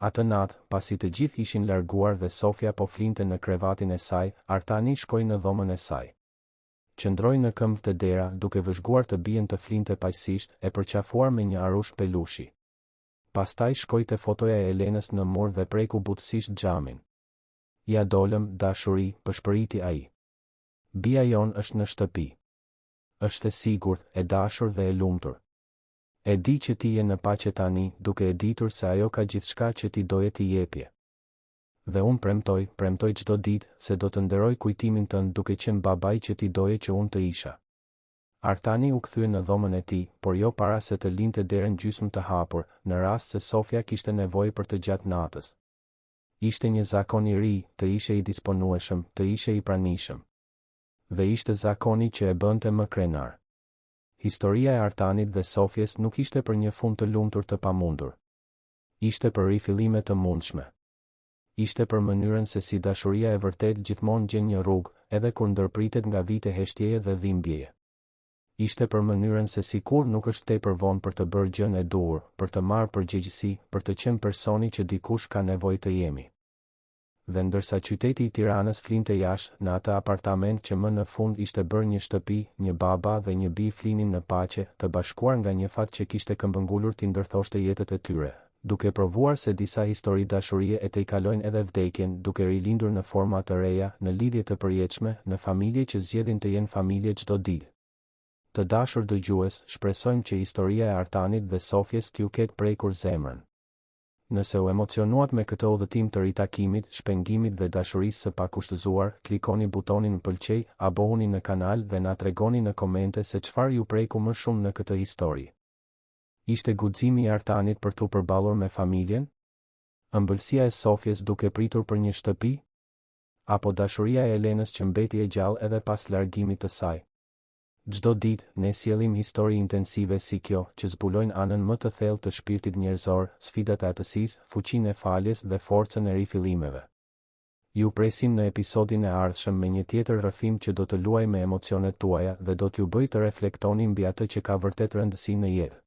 Atë natë, pasi të gjithë ishin larguar dhe Sofja po flinte në krevatin e saj, Artani shkoi në dhomën e saj. Qëndroi në këmbë të dera, duke vëzhguar të bien të flinte paqësisht, e përqafuar me një arush pelushi. Pastaj shkoi te fotoja e Elenës në mur dhe preku butësisht xhamin. Ja dolëm, dashuri, pëshpëriti ai. Bia jon është në shtëpi. Është e sigurt, e dashur dhe e lumtur. E di që ti je në paqe tani, duke e ditur se ajo ka gjithçka që ti doje t'i jepje. Dhe unë premtoj çdo ditë se do të nderoj kujtimin tënd duke qenë babai që ti doje që unë të isha. Artani u kthye në dhomën e tij, por jo para se të linte derën gjysmë të hapur, në rast se Sofja kishte nevojë për të gjatë natës. Ishte një zakon i ri, të ishe i disponueshëm, të ishe i pranishëm. Dhe ishte zakoni që e bënte më krenar. Historia e Artanit dhe Sofjes nuk ishte për një fund të lumtur të pamundur. Ishte për rifillime të mundshme. Ishte për mënyrën se si dashuria e vërtet gjithmonë gjen një rrugë, edhe kur ndërpritet nga vite heshtjeje dhe dhimbjeje. Ishte për mënyrën se si kur nuk është tepër vonë për të bërë gjën e duhur, për të marrë përgjegjësi, për të qenë personi që dikush ka nevojë të jemi. Dhe ndërsa qyteti i Tiranës flinte jashtë, në atë apartament që më në fund ishte bërë një shtëpi, një baba dhe një bi flinin në paqe, të bashkuar nga një fat që kishte këmbëngulur t'i ndërthoshte jetët e tyre, duke provuar se disa histori dashurie e tejkalojnë edhe vdekjen, duke rilindur në forma të reja, në lidhje të përjetshme, në familje që zgjedhin të jenë familje çdo ditë. Të dashur dëgjues, shpresojmë që historia e Artanit dhe Sofjes t'ju ketë prekur zemrën. Nëse u emocionuat me këtë udhëtim të ritakimit, shpengimit dhe dashurisë së pakushtëzuar, klikoni butonin pëlqej, abohuni në kanal dhe na tregoni në komente se çfarë ju preku më shumë në këtë histori. Ishte guximi i Artanit për t'u përballur me familjen? Ëmbëlsia e Sofjes duke pritur për një shtëpi? Apo dashuria e Elenës që mbeti e gjallë edhe pas largimit të saj? Çdo ditë, ne sjellim histori intensive si kjo, që zbulojnë anën më të thellë të shpirtit njerëzor, sfidat e atësisë, fuqinë e faljes dhe forcën e rifillimeve. Ju presim në episodin e ardhshëm me një tjetër rrëfim që do të luajë me emocionet tuaja dhe do t'ju bëjë të reflektoni mbi atë që ka vërtet rëndësi në jetë.